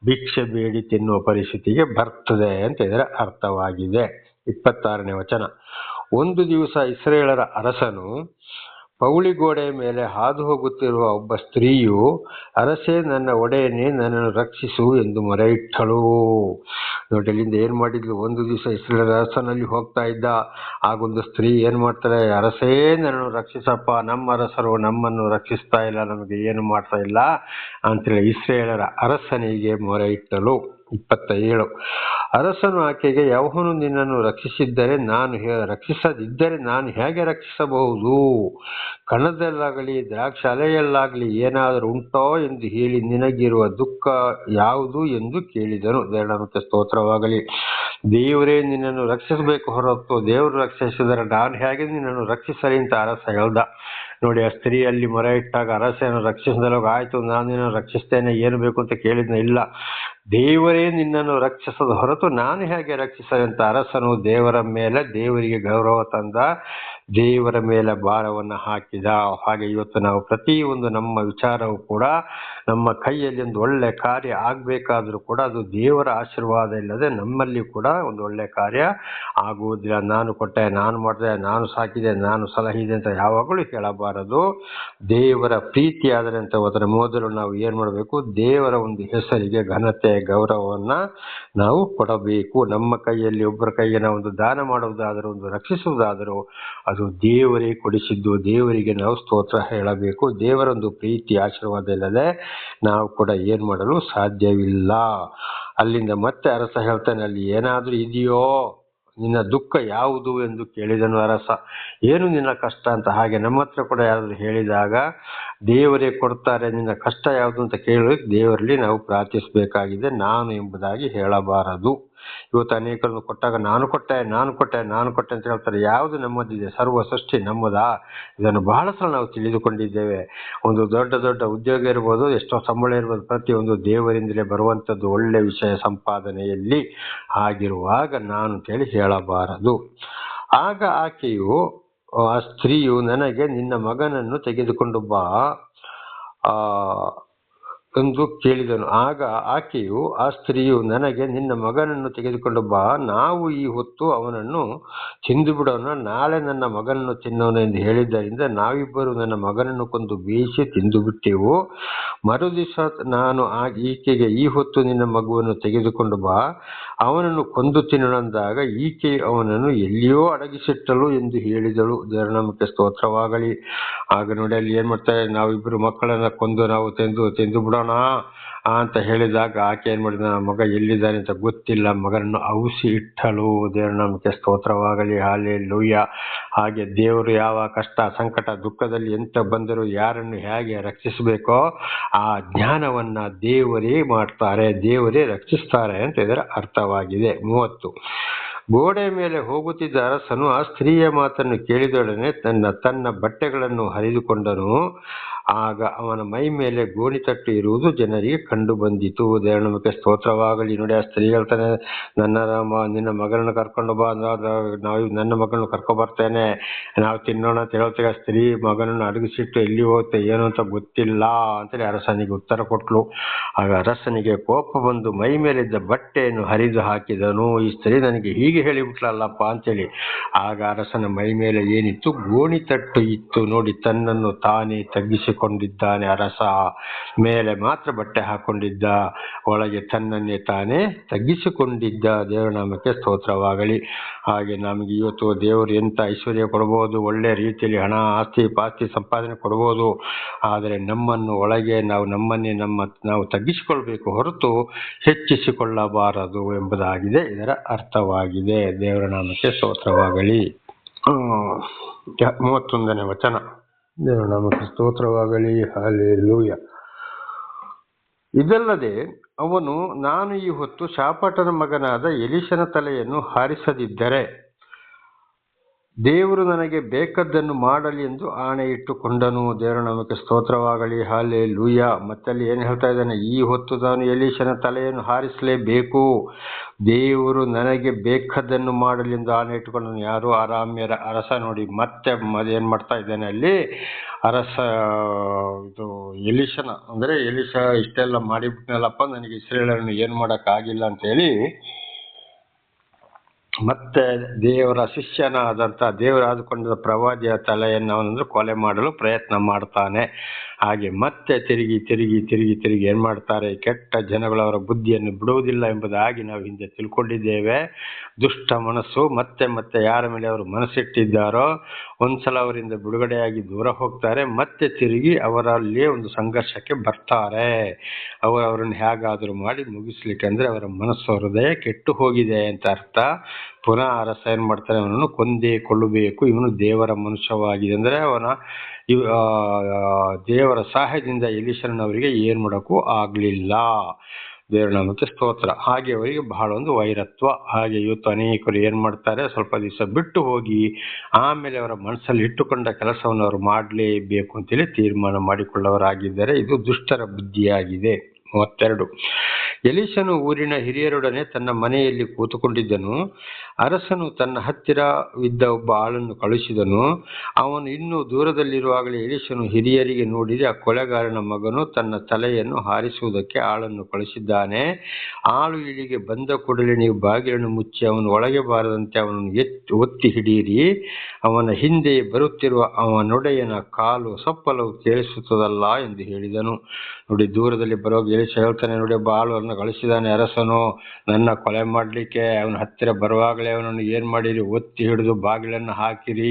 ಭಿಕ್ಷೆ ಬೇಡಿ ತಿನ್ನುವ ಪರಿಸ್ಥಿತಿಗೆ ಬರ್ತದೆ ಅಂತ ಇದರ ಅರ್ಥವಾಗಿದೆ. 26ನೇ ವಚನ. ಒಂದು ದಿವಸ ಇಸ್ರಾಯೇಲರ ಅರಸನು ಪೌಳಿಗೋಡೆಯ ಮೇಲೆ ಹಾದು ಹೋಗುತ್ತಿರುವ ಒಬ್ಬ ಸ್ತ್ರೀಯು, ಅರಸೇ, ನನ್ನ ಒಡೆಯನೇ, ನನ್ನನ್ನು ರಕ್ಷಿಸು ಎಂದು ಮೊರೆಯಿಟ್ಟಳು. ನೋಡಿ, ಅಲ್ಲಿಂದ ಏನ್ ಮಾಡಿದ್ಲು, ಒಂದು ದಿವಸ ಇಸ್ರಾಯೇಲರ ಅರಸನಲ್ಲಿ ಹೋಗ್ತಾ ಇದ್ದ. ಆಗೊಂದು ಸ್ತ್ರೀ ಏನ್ ಮಾಡ್ತಾಳೆ, ಅರಸೇ ನನ್ನನ್ನು ರಕ್ಷಿಸಪ್ಪ, ನಮ್ಮ ಅರಸರು ನಮ್ಮನ್ನು ರಕ್ಷಿಸ್ತಾ ಇಲ್ಲ, ನಮಗೆ ಏನು ಮಾಡ್ತಾ ಇಲ್ಲ ಅಂತೇಳಿ ಇಸ್ರಾಯೇಲರ ಅರಸನಿಗೆ ಮೊರೆಯಿಟ್ಟಳು. 27. ಅರಸನು ಆಕೆಗೆ, ಯೆಹೋವನು ನಿನ್ನನ್ನು ರಕ್ಷಿಸದಿದ್ದರೆ ನಾನು ಹೇಗೆ ರಕ್ಷಿಸಬಹುದು? ಕಣದಲ್ಲಾಗಲಿ ದ್ರಾಕ್ಷಿ ಅಲೆಯಲ್ಲಾಗಲಿ ಏನಾದರೂ ಉಂಟೋ ಎಂದು ಹೇಳಿ ನಿನಗಿರುವ ದುಃಖ ಯಾವುದು ಎಂದು ಕೇಳಿದನು. ದೇವರ ಸ್ತೋತ್ರವಾಗಲಿ. ದೇವರೇ ನಿನ್ನನ್ನು ರಕ್ಷಿಸಬೇಕು ಹೊರತು ದೇವರು ರಕ್ಷಿಸಿದರೆ ನಾನು ಹೇಗೆ ನಿನ್ನನ್ನು ರಕ್ಷಿಸಲಿ ಅಂತ ಅರಸ ಹೇಳ್ದ. ನೋಡಿ, ಆ ಸ್ತ್ರೀಯಲ್ಲಿ ಮೊರೆ ಇಟ್ಟಾಗ ಅರಸೇನು ರಕ್ಷಿಸಿದಲ್ಲ, ಆಯ್ತು ನಾನು ನಿನ್ನನ್ನು ರಕ್ಷಿಸ್ತೇನೆ, ಏನು ಬೇಕು ಅಂತ ಕೇಳಿದ್ನ? ಇಲ್ಲ, ದೇವರೇ ನಿನ್ನನ್ನು ರಕ್ಷಿಸದ ಹೊರತು ನಾನು ಹೇಗೆ ರಕ್ಷಿಸಲಿ ಅಂತ ಅರಸನು ದೇವರ ಮೇಲೆ, ದೇವರಿಗೆ ಗೌರವ ತಂದ, ದೇವರ ಮೇಲೆ ಭಾರವನ್ನು ಹಾಕಿದ. ಹಾಗೆ ಇವತ್ತು ನಾವು ಪ್ರತಿಯೊಂದು ನಮ್ಮ ವಿಚಾರವು ಕೂಡ ನಮ್ಮ ಕೈಯಲ್ಲಿ ಒಂದು ಒಳ್ಳೆ ಕಾರ್ಯ ಆಗ್ಬೇಕಾದ್ರೂ ಕೂಡ ಅದು ದೇವರ ಆಶೀರ್ವಾದ ಇಲ್ಲದೆ ನಮ್ಮಲ್ಲಿ ಕೂಡ ಒಂದು ಒಳ್ಳೆ ಕಾರ್ಯ ಆಗುವುದಿಲ್ಲ. ನಾನು ಕೊಟ್ಟೆ, ನಾನು ಮಾಡಿದೆ, ನಾನು ಸಾಕಿದೆ, ನಾನು ಸಲಹಿದೆ ಅಂತ ಯಾವಾಗಲೂ ಹೇಳಬಾರದು. ದೇವರ ಪ್ರೀತಿ ಆದರೆ ಅಂತ ಅದರ ಮೊದಲು ನಾವು ಏನ್ ಮಾಡಬೇಕು, ದೇವರ ಒಂದು ಹೆಸರಿಗೆ ಘನತೆ ಗೌರವವನ್ನ ನಾವು ಕೊಡಬೇಕು. ನಮ್ಮ ಕೈಯಲ್ಲಿ ಒಬ್ಬರ ಕೈಗೆ ನಾವು ಒಂದು ದಾನ ಮಾಡುವುದಾದರೂ, ಒಂದು ರಕ್ಷಿಸುವುದಾದರೂ ಅದು ದೇವರೇ ಕೊಡಿಸಿದ್ದು. ದೇವರಿಗೆ ನಾವು ಸ್ತೋತ್ರ ಹೇಳಬೇಕು. ದೇವರೊಂದು ಪ್ರೀತಿ ಆಶೀರ್ವಾದ ಇಲ್ಲದೆ ನಾವು ಕೂಡ ಏನ್ ಮಾಡಲು ಸಾಧ್ಯವಿಲ್ಲ. ಅಲ್ಲಿಂದ ಮತ್ತೆ ಅರಸ ಹೇಳ್ತಾನೆ, ಅಲ್ಲಿ ಏನಾದ್ರೂ ಇದೆಯೋ, ನಿನ್ನ ದುಃಖ ಯಾವುದು ಎಂದು ಕೇಳಿದನು ಅರಸ. ಏನು ನಿನ್ನ ಕಷ್ಟ ಅಂತ. ಹಾಗೆ ನಮ್ಮ ಹತ್ರ ಕೂಡ ಯಾರಾದ್ರೂ ಹೇಳಿದಾಗ ದೇವರೇ ಕೊಡ್ತಾರೆ, ನಿನ್ನ ಕಷ್ಟ ಯಾವುದು ಅಂತ ಕೇಳಿ ದೇವರಲ್ಲಿ ನಾವು ಪ್ರಾರ್ಥಿಸಬೇಕಾಗಿದೆ, ನಾನು ಎಂಬುದಾಗಿ ಹೇಳಬಾರದು. ಇವತ್ತು ಅನೇಕರನ್ನು ಕೊಟ್ಟಾಗ ನಾನು ಕೊಟ್ಟೆ ಅಂತ ಹೇಳ್ತಾರೆ. ಯಾವುದು ನಮ್ಮದಿದೆ? ಸರ್ವ ಸೃಷ್ಟಿ ನಮ್ಮದಾ? ಇದನ್ನು ಬಹಳ ಸಲ ನಾವು ತಿಳಿದುಕೊಂಡಿದ್ದೇವೆ. ಒಂದು ದೊಡ್ಡ ದೊಡ್ಡ ಉದ್ಯೋಗ ಇರ್ಬೋದು, ಎಷ್ಟೋ ಸಂಬಳ ಇರ್ಬೋದು, ಪ್ರತಿಯೊಂದು ದೇವರಿಂದಲೇ ಬರುವಂಥದ್ದು, ಒಳ್ಳೆ ವಿಷಯ ಸಂಪಾದನೆಯಲ್ಲಿ. ಆಗಿರುವಾಗ ನಾನು ಅಂತೇಳಿ ಹೇಳಬಾರದು. ಆಗ ಆಕೆಯು, ಆ ಸ್ತ್ರೀಯು, ನನಗೆ ನಿನ್ನ ಮಗನನ್ನು ತೆಗೆದುಕೊಂಡು ಬಾ ಎಂದು ಕೇಳಿದನು. ಆಗ ಆಕೆಯು, ಆ ಸ್ತ್ರೀಯು, ನನಗೆ ನಿನ್ನ ಮಗನನ್ನು ತೆಗೆದುಕೊಂಡು ಬಾ, ನಾವು ಈ ಹೊತ್ತು ಅವನನ್ನು ತಿಂದು ಬಿಡೋಣ, ನಾಳೆ ನನ್ನ ಮಗನನ್ನು ತಿನ್ನೋಣ ಎಂದು ಹೇಳಿದ್ದರಿಂದ ನಾವಿಬ್ಬರು ನನ್ನ ಮಗನನ್ನು ಕೊಂದು ಬೇಯಿಸಿ ತಿಂದು ಬಿಟ್ಟೆವು. ಮರುದಿವಸ ನಾನು ಈಕೆಗೆ, ಈ ಹೊತ್ತು ನಿನ್ನ ಮಗುವನ್ನು ತೆಗೆದುಕೊಂಡು ಬಾ, ಅವನನ್ನು ಕೊಂದು ತಿನ್ನೋಣಂದಾಗ ಈಕೆ ಅವನನ್ನು ಎಲ್ಲಿಯೋ ಅಡಗಿಸಿಟ್ಟಳು ಎಂದು ಹೇಳಿದಳು. ದೇವರ ನಾಮಕ್ಕೆ ಸ್ತೋತ್ರವಾಗಲಿ. ಆಗ ನೋಡಿ, ಅಲ್ಲಿ ಏನ್ ಮಾಡ್ತಾರೆ, ನಾವಿಬ್ಬರು ಮಕ್ಕಳನ್ನ ಕೊಂದು ನಾವು ತಿಂದು ಬಿಡೋಣ ಅಂತ ಹೇಳಿದಾಗ ಆಕೆ ಏನ್ ಮಾಡಿದ, ಮಗ ಎಲ್ಲಿದ್ದಾನೆ ಅಂತ ಗೊತ್ತಿಲ್ಲ, ಮಗನನ್ನು ಔಸಿ ಇಟ್ಟಳು. ದೇವರ ನಾಮಕ್ಕೆ ಸ್ತೋತ್ರವಾಗಲಿ. ಹಲ್ಲೆಲೂಯಾ. ಹಾಗೆ ದೇವರು ಯಾವ ಕಷ್ಟ, ಸಂಕಟ, ದುಃಖದಲ್ಲಿ ಎಂತ ಬಂದರೂ ಯಾರನ್ನು ಹೇಗೆ ರಕ್ಷಿಸಬೇಕೋ ಆ ಜ್ಞಾನವನ್ನ ದೇವರೇ ಮಾಡ್ತಾರೆ, ದೇವರೇ ರಕ್ಷಿಸ್ತಾರೆ ಅಂತ ಇದರ ಅರ್ಥವಾಗಿದೆ. 30. ಗೋಡೆ ಮೇಲೆ ಹೋಗುತ್ತಿದ್ದ ಅರಸನು ಆ ಸ್ತ್ರೀಯ ಮಾತನ್ನು ಕೇಳಿದೊಡನೆ ತನ್ನ ಬಟ್ಟೆಗಳನ್ನು ಹರಿದುಕೊಂಡನು. ಆಗ ಅವನ ಮೈ ಮೇಲೆ ಗೋಣಿತಟ್ಟು ಇರುವುದು ಜನರಿಗೆ ಕಂಡು ಬಂದಿತು. ದೇವರನಾಮಕ್ಕೆ ಸ್ತೋತ್ರವಾಗಲಿ. ನೋಡಿ, ಆ ಸ್ತ್ರೀ ಹೇಳ್ತಾನೆ, ನಿನ್ನ ಮಗಳನ್ನು ಕರ್ಕೊಂಡು ಬಾ, ನನ್ನ ಮಗಳನ್ನು ಕರ್ಕೊ ಬರ್ತೇನೆ, ನಾವು ತಿನ್ನೋಣ ಅಂತ ಹೇಳ್ತೇವೆ. ಆ ಸ್ತ್ರೀ ಮಗನನ್ನು ಅಡಗಿಸಿಟ್ಟು ಎಲ್ಲಿ ಹೋಗುತ್ತೆ ಏನು ಅಂತ ಗೊತ್ತಿಲ್ಲ ಅಂತೇಳಿ ಅರಸನಿಗೆ ಉತ್ತರ ಕೊಟ್ಲು. ಆಗ ಅರಸನಿಗೆ ಕೋಪ ಬಂದು ಮೈ ಮೇಲಿದ್ದ ಬಟ್ಟೆಯನ್ನು ಹರಿದು ಹಾಕಿದನು. ಈ ಸ್ತ್ರೀ ನನಗೆ ಹೀಗೆ ಹೇಳಿಬಿಟ್ಲಲ್ಲಪ್ಪ ಅಂತೇಳಿ. ಆಗ ಅರಸನ ಮೈ ಮೇಲೆ ಏನಿತ್ತು? ಗೋಣಿತಟ್ಟು ಇತ್ತು. ನೋಡಿ, ತನ್ನನ್ನು ತಾನೇ ತಗ್ಗಿಸಿಕೊಂಡಿದ್ದಾನೆ ಅರಸ. ಮೇಲೆ ಮಾತ್ರ ಬಟ್ಟೆ ಹಾಕೊಂಡಿದ್ದ, ಒಳಗೆ ತನ್ನನ್ನೇ ತಾನೇ ತಗ್ಗಿಸಿಕೊಂಡಿದ್ದ. ದೇವರನಾಮಕ್ಕೆ ಸ್ತೋತ್ರವಾಗಲಿ. ಹಾಗೆ ನಮಗೆ ಇವತ್ತು ದೇವರು ಎಂಥ ಐಶ್ವರ್ಯ ಕೊಡ್ಬೋದು, ಒಳ್ಳೆ ರೀತಿಯಲ್ಲಿ ಹಣ ಆಸ್ತಿ ಪಾಸ್ತಿ ಸಂಪಾದನೆ ಕೊಡ್ಬೋದು. ಆದರೆ ನಮ್ಮನ್ನು ಒಳಗೆ ನಾವು ತಗ್ಗಿಸಿಕೊಳ್ಬೇಕು ಹೊರತು ಹೆಚ್ಚಿಸಿಕೊಳ್ಳಬಾರದು ಎಂಬುದಾಗಿದೆ ಇದರ ಅರ್ಥವಾಗಿದೆ. ದೇವರ ನಾಮಕ್ಕೆ ಸ್ತೋತ್ರವಾಗಲಿ. 31ನೇ ವಚನ. ದೇವರ ನಾಮಕ್ಕೆ ಸ್ತೋತ್ರವಾಗಲಿ. ಹಲ್ಲೆಲೂಯಾ. ಇದಲ್ಲದೆ ಅವನು, ನಾನು ಈ ಹೊತ್ತು ಶಾಫಾಟನ ಮಗನಾದ ಎಲೀಷನ ತಲೆಯನ್ನು ಹಾರಿಸದಿದ್ದರೆ ದೇವರು ನನಗೆ ಬೇಕಾದ್ದನ್ನು ಮಾಡಲಿ ಎಂದು ಆಣೆ ಇಟ್ಟುಕೊಂಡನು. ದೇವರ ನಾಮಕ್ಕೆ ಸ್ತೋತ್ರವಾಗಲಿ. ಹಲ್ಲೆಲೂಯಾ. ಮತ್ತೆ ಅಲ್ಲಿ ಏನು ಹೇಳ್ತಾ ಇದ್ದಾನೆ? ಈ ಹೊತ್ತು ನಾನು ಎಲೀಷನ ತಲೆಯನ್ನು ಹಾರಿಸಲೇಬೇಕು, ದೇವರು ನನಗೆ ಬೇಕಾದ್ದನ್ನು ಮಾಡಲಿ ಎಂದು ಆಣೆ ಇಟ್ಟುಕೊಂಡನು. ಯಾರು? ಅರಾಮ್ಯರ ಅರಸ. ನೋಡಿ, ಮತ್ತೆ ಏನು ಮಾಡ್ತಾ ಇದ್ದಾನೆ ಅಲ್ಲಿ? ಅರಸ ಇದು ಎಲೀಷನ, ಅಂದರೆ ಎಲೀಷ ಇಷ್ಟೆಲ್ಲ ಮಾಡಿಬಿಟ್ನಲ್ಲಪ್ಪ, ನನಗೆ ಇಸ್ರೇಲರನ್ನು ಏನು ಮಾಡೋಕ್ಕಾಗಿಲ್ಲ ಅಂತೇಳಿ ಮತ್ತೆ ದೇವರ ಶಿಷ್ಯನಾದಂಥ, ದೇವರು ಆದುಕೊಂಡ ಪ್ರವಾದಿಯ ತಲೆಯನ್ನು ಅವನಂದ್ರೆ ಕೊಲೆ ಮಾಡಲು ಪ್ರಯತ್ನ ಮಾಡ್ತಾನೆ. ಹಾಗೆ ಮತ್ತೆ ತಿರುಗಿ ಏನು ಮಾಡ್ತಾರೆ? ಕೆಟ್ಟ ಜನಗಳು ಅವರ ಬುದ್ಧಿಯನ್ನು ಬಿಡುವುದಿಲ್ಲ ಎಂಬುದಾಗಿ ನಾವು ಹಿಂದೆ ತಿಳ್ಕೊಂಡಿದ್ದೇವೆ. ದುಷ್ಟ ಮನಸ್ಸು ಮತ್ತೆ ಯಾರ ಮೇಲೆ ಅವರು ಮನಸ್ಸಿಟ್ಟಿದ್ದಾರೋ ಒಂದ್ಸಲ ಅವರಿಂದ ಬಿಡುಗಡೆಯಾಗಿ ದೂರ ಹೋಗ್ತಾರೆ, ಮತ್ತೆ ತಿರುಗಿ ಅವರಲ್ಲಿ ಒಂದು ಸಂಘರ್ಷಕ್ಕೆ ಬರ್ತಾರೆ. ಅವರನ್ನು ಹೇಗಾದರೂ ಮಾಡಿ ಮುಗಿಸ್ಲಿಕ್ಕೆ, ಅಂದರೆ ಅವರ ಮನಸ್ಸು ಹೃದಯ ಕೆಟ್ಟು ಹೋಗಿದೆ ಅಂತ ಅರ್ಥ. ಪುನಃ ಅರಸ ಏನು ಮಾಡ್ತಾರೆ? ಅವನನ್ನು ಕೊಂದೇ ಕೊಳ್ಳಬೇಕು. ಇವನು ದೇವರ ಮನುಷ್ಯವಾಗಿದೆ, ಅಂದರೆ ದೇವರ ಸಹಾಯದಿಂದ ಎಲೀಷನವರಿಗೆ ಏನು ಮಾಡೋಕ್ಕೂ ಆಗಲಿಲ್ಲ. ದೇವರ ನಾಮಕ್ಕೆ ಸ್ತೋತ್ರ. ಹಾಗೆ ಅವರಿಗೆ ಬಹಳ ಒಂದು ವೈರತ್ವ. ಹಾಗೆ ಇವತ್ತು ಅನೇಕರು ಏನು ಮಾಡ್ತಾರೆ? ಸ್ವಲ್ಪ ದಿವಸ ಬಿಟ್ಟು ಹೋಗಿ ಆಮೇಲೆ ಅವರ ಮನಸ್ಸಲ್ಲಿ ಇಟ್ಟುಕೊಂಡ ಕೆಲಸವನ್ನು ಅವರು ಮಾಡಲೇಬೇಕು ಅಂತೇಳಿ ತೀರ್ಮಾನ ಮಾಡಿಕೊಳ್ಳೋರಾಗಿದ್ದಾರೆ. ಇದು ದುಷ್ಟರ ಬುದ್ಧಿಯಾಗಿದೆ. 32. ಎಲೀಷನು ಊರಿನ ಹಿರಿಯರೊಡನೆ ತನ್ನ ಮನೆಯಲ್ಲಿ ಕೂತುಕೊಂಡಿದ್ದನು. ಅರಸನು ತನ್ನ ಹತ್ತಿರವಿದ್ದ ಒಬ್ಬ ಆಳನ್ನು ಕಳುಹಿಸಿದನು. ಅವನು ಇನ್ನೂ ದೂರದಲ್ಲಿರುವಾಗಲೇ ಎಲೀಷನು ಹಿರಿಯರಿಗೆ, ನೋಡಿರಿ, ಆ ಕೊಲೆಗಾರನ ಮಗನು ತನ್ನ ತಲೆಯನ್ನು ಹಾರಿಸುವುದಕ್ಕೆ ಆಳನ್ನು ಕಳಿಸಿದ್ದಾನೆ. ಆಳು ಇಲ್ಲಿಗೆ ಬಂದ ಕೂಡಲೇ ನೀವು ಬಾಗಿಲನ್ನು ಮುಚ್ಚಿ ಅವನು ಒಳಗೆ ಬಾರದಂತೆ ಅವನನ್ನು ಒತ್ತಿ ಹಿಡಿಯಿರಿ. ಅವನ ಹಿಂದೆ ಬರುತ್ತಿರುವ ಅವನೊಡೆಯನ ಕಾಲು ಸಪ್ಪಲವು ಕೇಳಿಸುತ್ತದಲ್ಲ ಎಂದು ಹೇಳಿದನು. ನೋಡಿ, ದೂರದಲ್ಲಿ ಬರೋಗಿ ಎಲೀಷ ಹೇಳ್ತಾನೆ, ನೋಡಿ, ಒಬ್ಬ ಆಳನ್ನು ಕಳಿಸಿದ್ದಾನೆ ಅರಸನು ನನ್ನ ಕೊಲೆ ಮಾಡಲಿಕ್ಕೆ. ಅವನ ಹತ್ತಿರ ಬರುವಾಗಲೇ ಅವನನ್ನು ಏನು ಮಾಡಿರಿ? ಒತ್ತಿ ಹಿಡಿದು ಬಾಗಿಲನ್ನು ಹಾಕಿರಿ,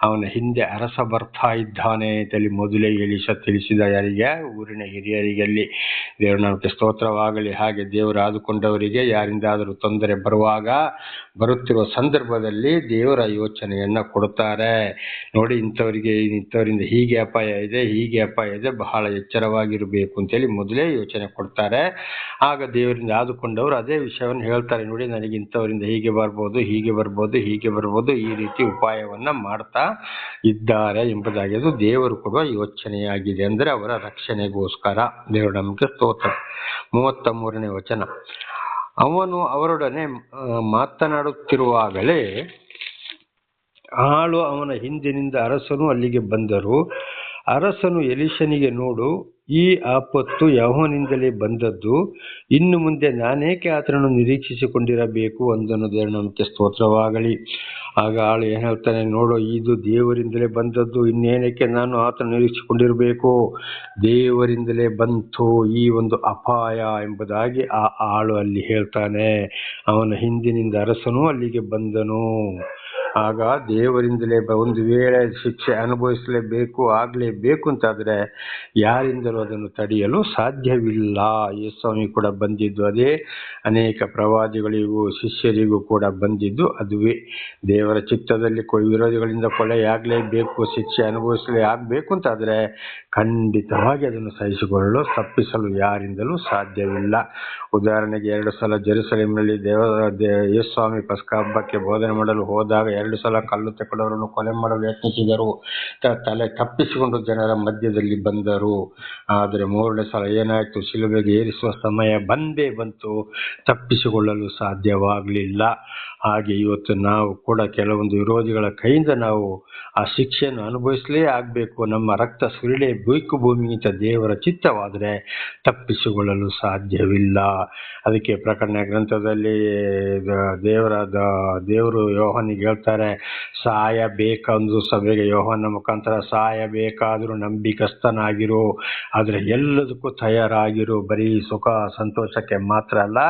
ಅವನ ಹಿಂದೆ ಅರಸ ಬರ್ತಾ ಇದ್ದಾನೆ ಅಂತೇಳಿ ಮೊದಲೇ ಎಲೀಷ ತಿಳಿಸಿದ. ಯಾರಿಗೆ? ಊರಿನ ಹಿರಿಯರಿಗೆ. ಅಲ್ಲಿ ದೇವರ ನಾಮಕ್ಕೆ ಸ್ತೋತ್ರವಾಗಲಿ. ಹಾಗೆ ದೇವರು ಆದುಕೊಂಡವರಿಗೆ ಯಾರಿಂದಾದರೂ ತೊಂದರೆ ಬರುತ್ತಿರುವ ಸಂದರ್ಭದಲ್ಲಿ ದೇವರ ಯೋಚನೆಯನ್ನ ಕೊಡುತ್ತಾರೆ. ನೋಡಿ, ಇಂಥವರಿಂದ ಹೀಗೆ ಅಪಾಯ ಇದೆ, ಬಹಳ ಎಚ್ಚರವಾಗಿರಬೇಕು ಅಂತೇಳಿ ಮೊದಲೇ ಯೋಚನೆ ಕೊಡ್ತಾರೆ. ಆಗ ದೇವರಿಂದ ಆದುಕೊಂಡವರು ಅದೇ ವಿಷಯವನ್ನು ಹೇಳ್ತಾರೆ. ನೋಡಿ, ನನಗೆ ಇಂಥವರಿಂದ ಹೀಗೆ ಬರ್ಬೋದು, ಈ ರೀತಿ ಉಪಾಯವನ್ನ ಮಾಡ್ತಾ ಇದ್ದಾರೆ ಎಂಬುದಾಗಿ ಅದು ದೇವರು ಕೊಡುವ ಯೋಚನೆಯಾಗಿದೆ, ಅಂದರೆ ಅವರ ರಕ್ಷಣೆಗೋಸ್ಕರ. ದೇವರ ನಮಗೆ ಸ್ತೋತ್ರ. 33ನೇ ವಚನ. ಅವನು ಅವರೊಡನೆ ಮಾತನಾಡುತ್ತಿರುವಾಗಲೇ ಆಳು ಅವನ ಹಿಂದಿನಿಂದ ಅರಸನು ಅಲ್ಲಿಗೆ ಬಂದರು. ಅರಸನು ಎಲೀಷನಿಗೆ, ನೋಡು, ಈ ಆಪತ್ತು ಯೆಹೋವನಿಂದಲೇ ಬಂದದ್ದು, ಇನ್ನು ಮುಂದೆ ನಾನೇಕೆ ಆತನನ್ನು ನಿರೀಕ್ಷಿಸಿಕೊಂಡಿರಬೇಕು ಅಂದನು. ದೇವರ ನಾಮಕ್ಕೆ ಸ್ತೋತ್ರವಾಗಲಿ. ಆಗ ಆಳು ಏನು ಹೇಳ್ತಾನೆ? ನೋಡು, ಇದು ದೇವರಿಂದಲೇ ಬಂದದ್ದು, ಇನ್ನೇನಕ್ಕೆ ನಾನು ಆತನ ನಿರೀಕ್ಷಿಸಿಕೊಂಡಿರಬೇಕು? ದೇವರಿಂದಲೇ ಬಂತು ಈ ಒಂದು ಅಪಾಯ ಎಂಬುದಾಗಿ ಆ ಆಳು ಅಲ್ಲಿ ಹೇಳ್ತಾನೆ. ಅವನ ಹಿಂದಿನಿಂದ ಅರಸನು ಅಲ್ಲಿಗೆ ಬಂದನು. ಆಗ ದೇವರಿಂದಲೇ ಒಂದು ವೇಳೆ ಶಿಕ್ಷೆ ಅನುಭವಿಸಲೇಬೇಕು ಆಗಲೇಬೇಕು ಅಂತಾದರೆ ಯಾರಿಂದಲೂ ಅದನ್ನು ತಡೆಯಲು ಸಾಧ್ಯವಿಲ್ಲ. ಯೇಸುಸ್ವಾಮಿ ಕೂಡ ಬಂದಿದ್ದು ಅದೇ, ಅನೇಕ ಪ್ರವಾದಿಗಳಿಗೂ ಶಿಷ್ಯರಿಗೂ ಕೂಡ ಬಂದಿದ್ದು ಅದುವೇ. ದೇವರ ಚಿತ್ತದಲ್ಲಿ ವಿರೋಧಿಗಳಿಂದ ಕೊಲೆಯಾಗಲೇಬೇಕು, ಶಿಕ್ಷೆ ಅನುಭವಿಸಲೇ ಆಗಬೇಕು ಅಂತಾದರೆ ಖಂಡಿತವಾಗಿ ಅದನ್ನು ಸಹಿಸಿಕೊಳ್ಳಲು ತಪ್ಪಿಸಲು ಯಾರಿಂದಲೂ ಸಾಧ್ಯವಿಲ್ಲ. ಉದಾಹರಣೆಗೆ 2 ಸಲ ಜೆರುಸಲೇಮಿನಲ್ಲಿ ಯೇಸುಸ್ವಾಮಿ ಪಸ್ಕ ಹಬ್ಬಕ್ಕೆ ಬೋಧನೆ ಮಾಡಲು ಹೋದಾಗ 2 ಸಲ ಕಲ್ಲು ತೆಗೆದವರನ್ನು ಕೊಲೆ ಮಾಡಲು ಯತ್ನಿಸಿದರು. ತಲೆ ತಪ್ಪಿಸಿಕೊಂಡು ಜನರ ಮಧ್ಯದಲ್ಲಿ ಬಂದರು. ಆದರೆ 3ನೇ ಸಲ ಏನಾಯಿತು? ಶಿಲುಬೆಗೆ ಏರಿಸುವ ಸಮಯ ಬಂದೇ ಬಂತು, ತಪ್ಪಿಸಿಕೊಳ್ಳಲು ಸಾಧ್ಯವಾಗಲಿಲ್ಲ. ಹಾಗೆ ಇವತ್ತು ನಾವು ಕೂಡ ಕೆಲವೊಂದು ವಿರೋಧಿಗಳ ಕೈಯಿಂದ ನಾವು ಆ ಶಿಕ್ಷೆಯನ್ನು ಅನುಭವಿಸಲೇ ಆಗಬೇಕು, ನಮ್ಮ ರಕ್ತ ಸುರಿಲೇಬೇಕು ಭೂಮಿಗಿಂತ ದೇವರ ಚಿತ್ತವಾದರೆ ತಪ್ಪಿಸಿಕೊಳ್ಳಲು ಸಾಧ್ಯವಿಲ್ಲ. ಅದಕ್ಕೆ ಪ್ರಕಟಣೆ ಗ್ರಂಥದಲ್ಲಿ ದೇವರು ಯೋಹಾನಿಗೆ ಹೇಳ್ತಾರೆ, ಸಾಯಬೇಕೆಂದು ಸಭೆಗೆ ಯೋಹಾನ ಮುಖಾಂತರ ಸಾಯಬೇಕಾದರೂ ನಂಬಿಕಸ್ಥನಾಗಿರು, ಆದರೆ ಎಲ್ಲದಕ್ಕೂ ತಯಾರಾಗಿರು. ಬರೀ ಸುಖ ಸಂತೋಷಕ್ಕೆ ಮಾತ್ರ ಅಲ್ಲ,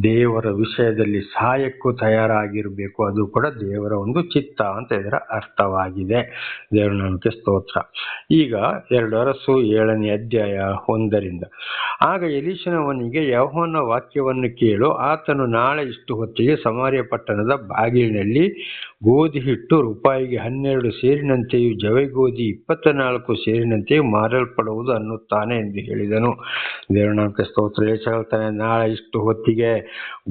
ದೇವರ ವಿಷಯದಲ್ಲಿ ಸಾಯಕ್ಕೂ ತಯಾರಾಗಿರಬೇಕು. ಅದು ಕೂಡ ದೇವರ ಒಂದು ಚಿತ್ತ ಅಂತ ಇದರ ಅರ್ಥವಾಗಿದೆ. ದೇವರ ನಾಮಕ್ಕೆ ಸ್ತೋತ್ರ. ಈಗ 2 ಅರಸು 7ನೇ ಅಧ್ಯಾಯ 1ರಿಂದ. ಆಗ ಎಲೀಷನವನಿಗೆ ಯೆಹೋವನ ವಾಕ್ಯವನ್ನು ಕೇಳು, ಆತನು ನಾಳೆ ಇಷ್ಟು ಹೊತ್ತಿಗೆ ಸಮಾರ್ಯ ಪಟ್ಟಣದ ಬಾಗಿಲಿನಲ್ಲಿ ಗೋಧಿ ಹಿಟ್ಟು ರೂಪಾಯಿಗೆ 12 ಸೇರಿನಂತೆಯೂ ಜವೆಗೋಧಿ 24 ಸೇರಿನಂತೆಯೂ ಮಾರಲ್ಪಡುವುದು ಅನ್ನುತ್ತಾನೆ ಎಂದು ಹೇಳಿದನು. ದೇವರ ನಾಮಕ್ಕೆ ಸ್ತೋತ್ರ. ಹೇಳ್ತಾನೆ, ನಾಳೆ ಇಷ್ಟು ಹೊತ್ತಿಗೆ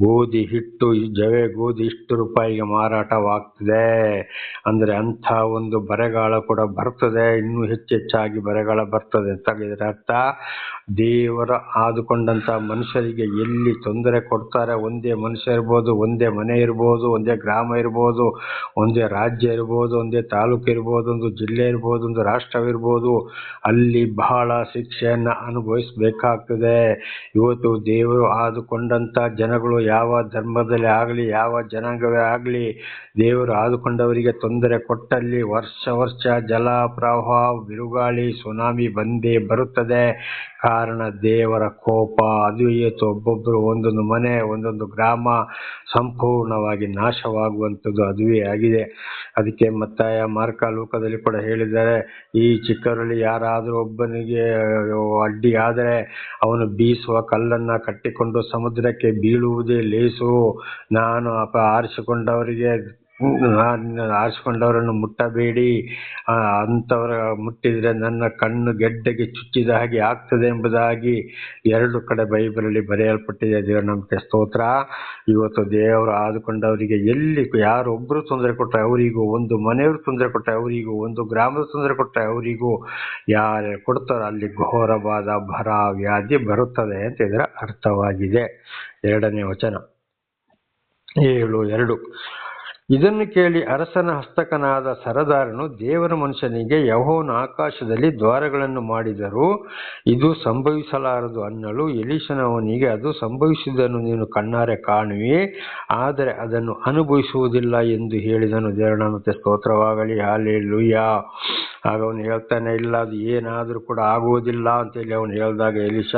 ಗೋಧಿ ಹಿಟ್ಟು ಜವೆಗೋಧಿ ಇಷ್ಟು ರೂಪಾಯಿಗೆ ಮಾರಾಟವಾಗ್ತದೆ ಅಂದರೆ ಅಂಥ ಒಂದು ಬರಗಾಲ ಕೂಡ ಬರ್ತದೆ, ಇನ್ನೂ ಹೆಚ್ಚೆಚ್ಚಾಗಿ ಬರಗಾಲ ಬರ್ತದೆ ಅಂತ ಇದರ ಅರ್ಥ. ದೇವರ ಆದುಕೊಂಡಂಥ ಮನುಷ್ಯರಿಗೆ ಎಲ್ಲಿ ತೊಂದರೆ ಕೊಡ್ತಾರೆ, ಒಂದೇ ಮನುಷ್ಯ ಇರ್ಬೋದು, ಒಂದೇ ಮನೆ ಇರ್ಬೋದು, ಒಂದೇ ಗ್ರಾಮ ಇರ್ಬೋದು, ಒಂದೇ ರಾಜ್ಯ ಇರ್ಬೋದು, ಒಂದೇ ತಾಲೂಕು ಇರ್ಬೋದು, ಒಂದು ಜಿಲ್ಲೆ ಇರ್ಬೋದು, ಒಂದು ರಾಷ್ಟ್ರವಿರ್ಬೋದು, ಅಲ್ಲಿ ಬಹಳ ಶಿಕ್ಷೆಯನ್ನು ಅನುಭವಿಸಬೇಕಾಗ್ತದೆ. ಇವತ್ತು ದೇವರು ಆದುಕೊಂಡಂಥ ಜನಗಳು ಯಾವ ಧರ್ಮದಲ್ಲಿ ಆಗಲಿ, ಯಾವ ಜನಾಂಗವೇ ಆಗಲಿ, ದೇವರು ಆದುಕೊಂಡವರಿಗೆ ತೊಂದರೆ ಕೊಟ್ಟಲ್ಲಿ ವರ್ಷ ಜಲ ಪ್ರವಾಹ, ಬಿರುಗಾಳಿ, ಸುನಾಮಿ ಬಂದೇ ಬರುತ್ತದೆ. ಕಾರಣ ದೇವರ ಕೋಪ. ಅದು ಇವತ್ತು ಒಬ್ಬೊಬ್ಬರು ಒಂದೊಂದು ಮನೆ, ಒಂದೊಂದು ಗ್ರಾಮ ಸಂಪೂರ್ಣವಾಗಿ ನಾಶವಾಗುವಂಥದ್ದು ಅದುವೇ ಆಗಿದೆ. ಅದಕ್ಕೆ ಮತ್ತಾಯ, ಮಾರ್ಕ, ಲೂಕದಲ್ಲಿ ಕೂಡ ಹೇಳಿದ್ದಾರೆ, ಈ ಚಿಕ್ಕವರಲ್ಲಿ ಯಾರಾದರೂ ಒಬ್ಬನಿಗೆ ಅಡ್ಡಿ ಆದರೆ ಅವನು ಬೀಸುವ ಕಲ್ಲನ್ನು ಕಟ್ಟಿಕೊಂಡು ಸಮುದ್ರಕ್ಕೆ ಬೀಳುವುದೇ ಲೇಸು. ನಾನು ಆರಿಸಿಕೊಂಡವರನ್ನು ಮುಟ್ಟಬೇಡಿ, ಅಂಥವರ ಮುಟ್ಟಿದರೆ ನನ್ನ ಕಣ್ಣು ಗೆಡ್ಡೆಗೆ ಚುಚ್ಚಿದ ಹಾಗೆ ಆಗ್ತದೆ ಎಂಬುದಾಗಿ 2 ಕಡೆ ಬೈಬಲಲ್ಲಿ ಬರೆಯಲ್ಪಟ್ಟಿದೆ. ದೇವರ ನಮಗೆ ಸ್ತೋತ್ರ. ಇವತ್ತು ದೇವರು ಆದುಕೊಂಡವರಿಗೆ ಎಲ್ಲಿ ಯಾರೊಬ್ಬರು ತೊಂದರೆ ಕೊಟ್ಟರೆ ಅವರಿಗೂ, ಒಂದು ಮನೆಯವರು ತೊಂದರೆ ಕೊಟ್ಟರೆ ಅವರಿಗೂ, ಒಂದು ಗ್ರಾಮದ ತೊಂದರೆ ಕೊಟ್ಟರೆ ಅವರಿಗೂ, ಯಾರು ಕೊಡ್ತಾರೋ ಅಲ್ಲಿ ಘೋರವಾದ ಬರ ವ್ಯಾಧಿ ಬರುತ್ತದೆ ಅಂತ ಇದರ ಅರ್ಥವಾಗಿದೆ. 2ನೇ ವಚನ 7:2. ಇದನ್ನು ಕೇಳಿ ಅರಸನ ಹಸ್ತಕನಾದ ಸರದಾರನು ದೇವರ ಮನುಷ್ಯನಿಗೆ, ಯೆಹೋವನು ಆಕಾಶದಲ್ಲಿ ದ್ವಾರಗಳನ್ನು ಮಾಡಿದರೂ ಇದು ಸಂಭವಿಸಲಾರದು ಅನ್ನಲು, ಎಲೀಷನವನಿಗೆ, ಅದು ಸಂಭವಿಸುವುದನ್ನು ನೀನು ಕಣ್ಣಾರೆ ಕಾಣುವೆ, ಆದರೆ ಅದನ್ನು ಅನುಭವಿಸುವುದಿಲ್ಲ ಎಂದು ಹೇಳಿದನು. ದೇವರ ನಾಮಕ್ಕೆ ಸ್ತೋತ್ರವಾಗಲಿ. ಹಲ್ಲೆಲೂಯಾ. ಆಗ ಅವನು ಹೇಳ್ತಾನೆ, ಇಲ್ಲ, ಅದು ಏನಾದರೂ ಕೂಡ ಆಗುವುದಿಲ್ಲ ಅಂತೇಳಿ ಅವನು ಹೇಳಿದಾಗ ಎಲೀಷ,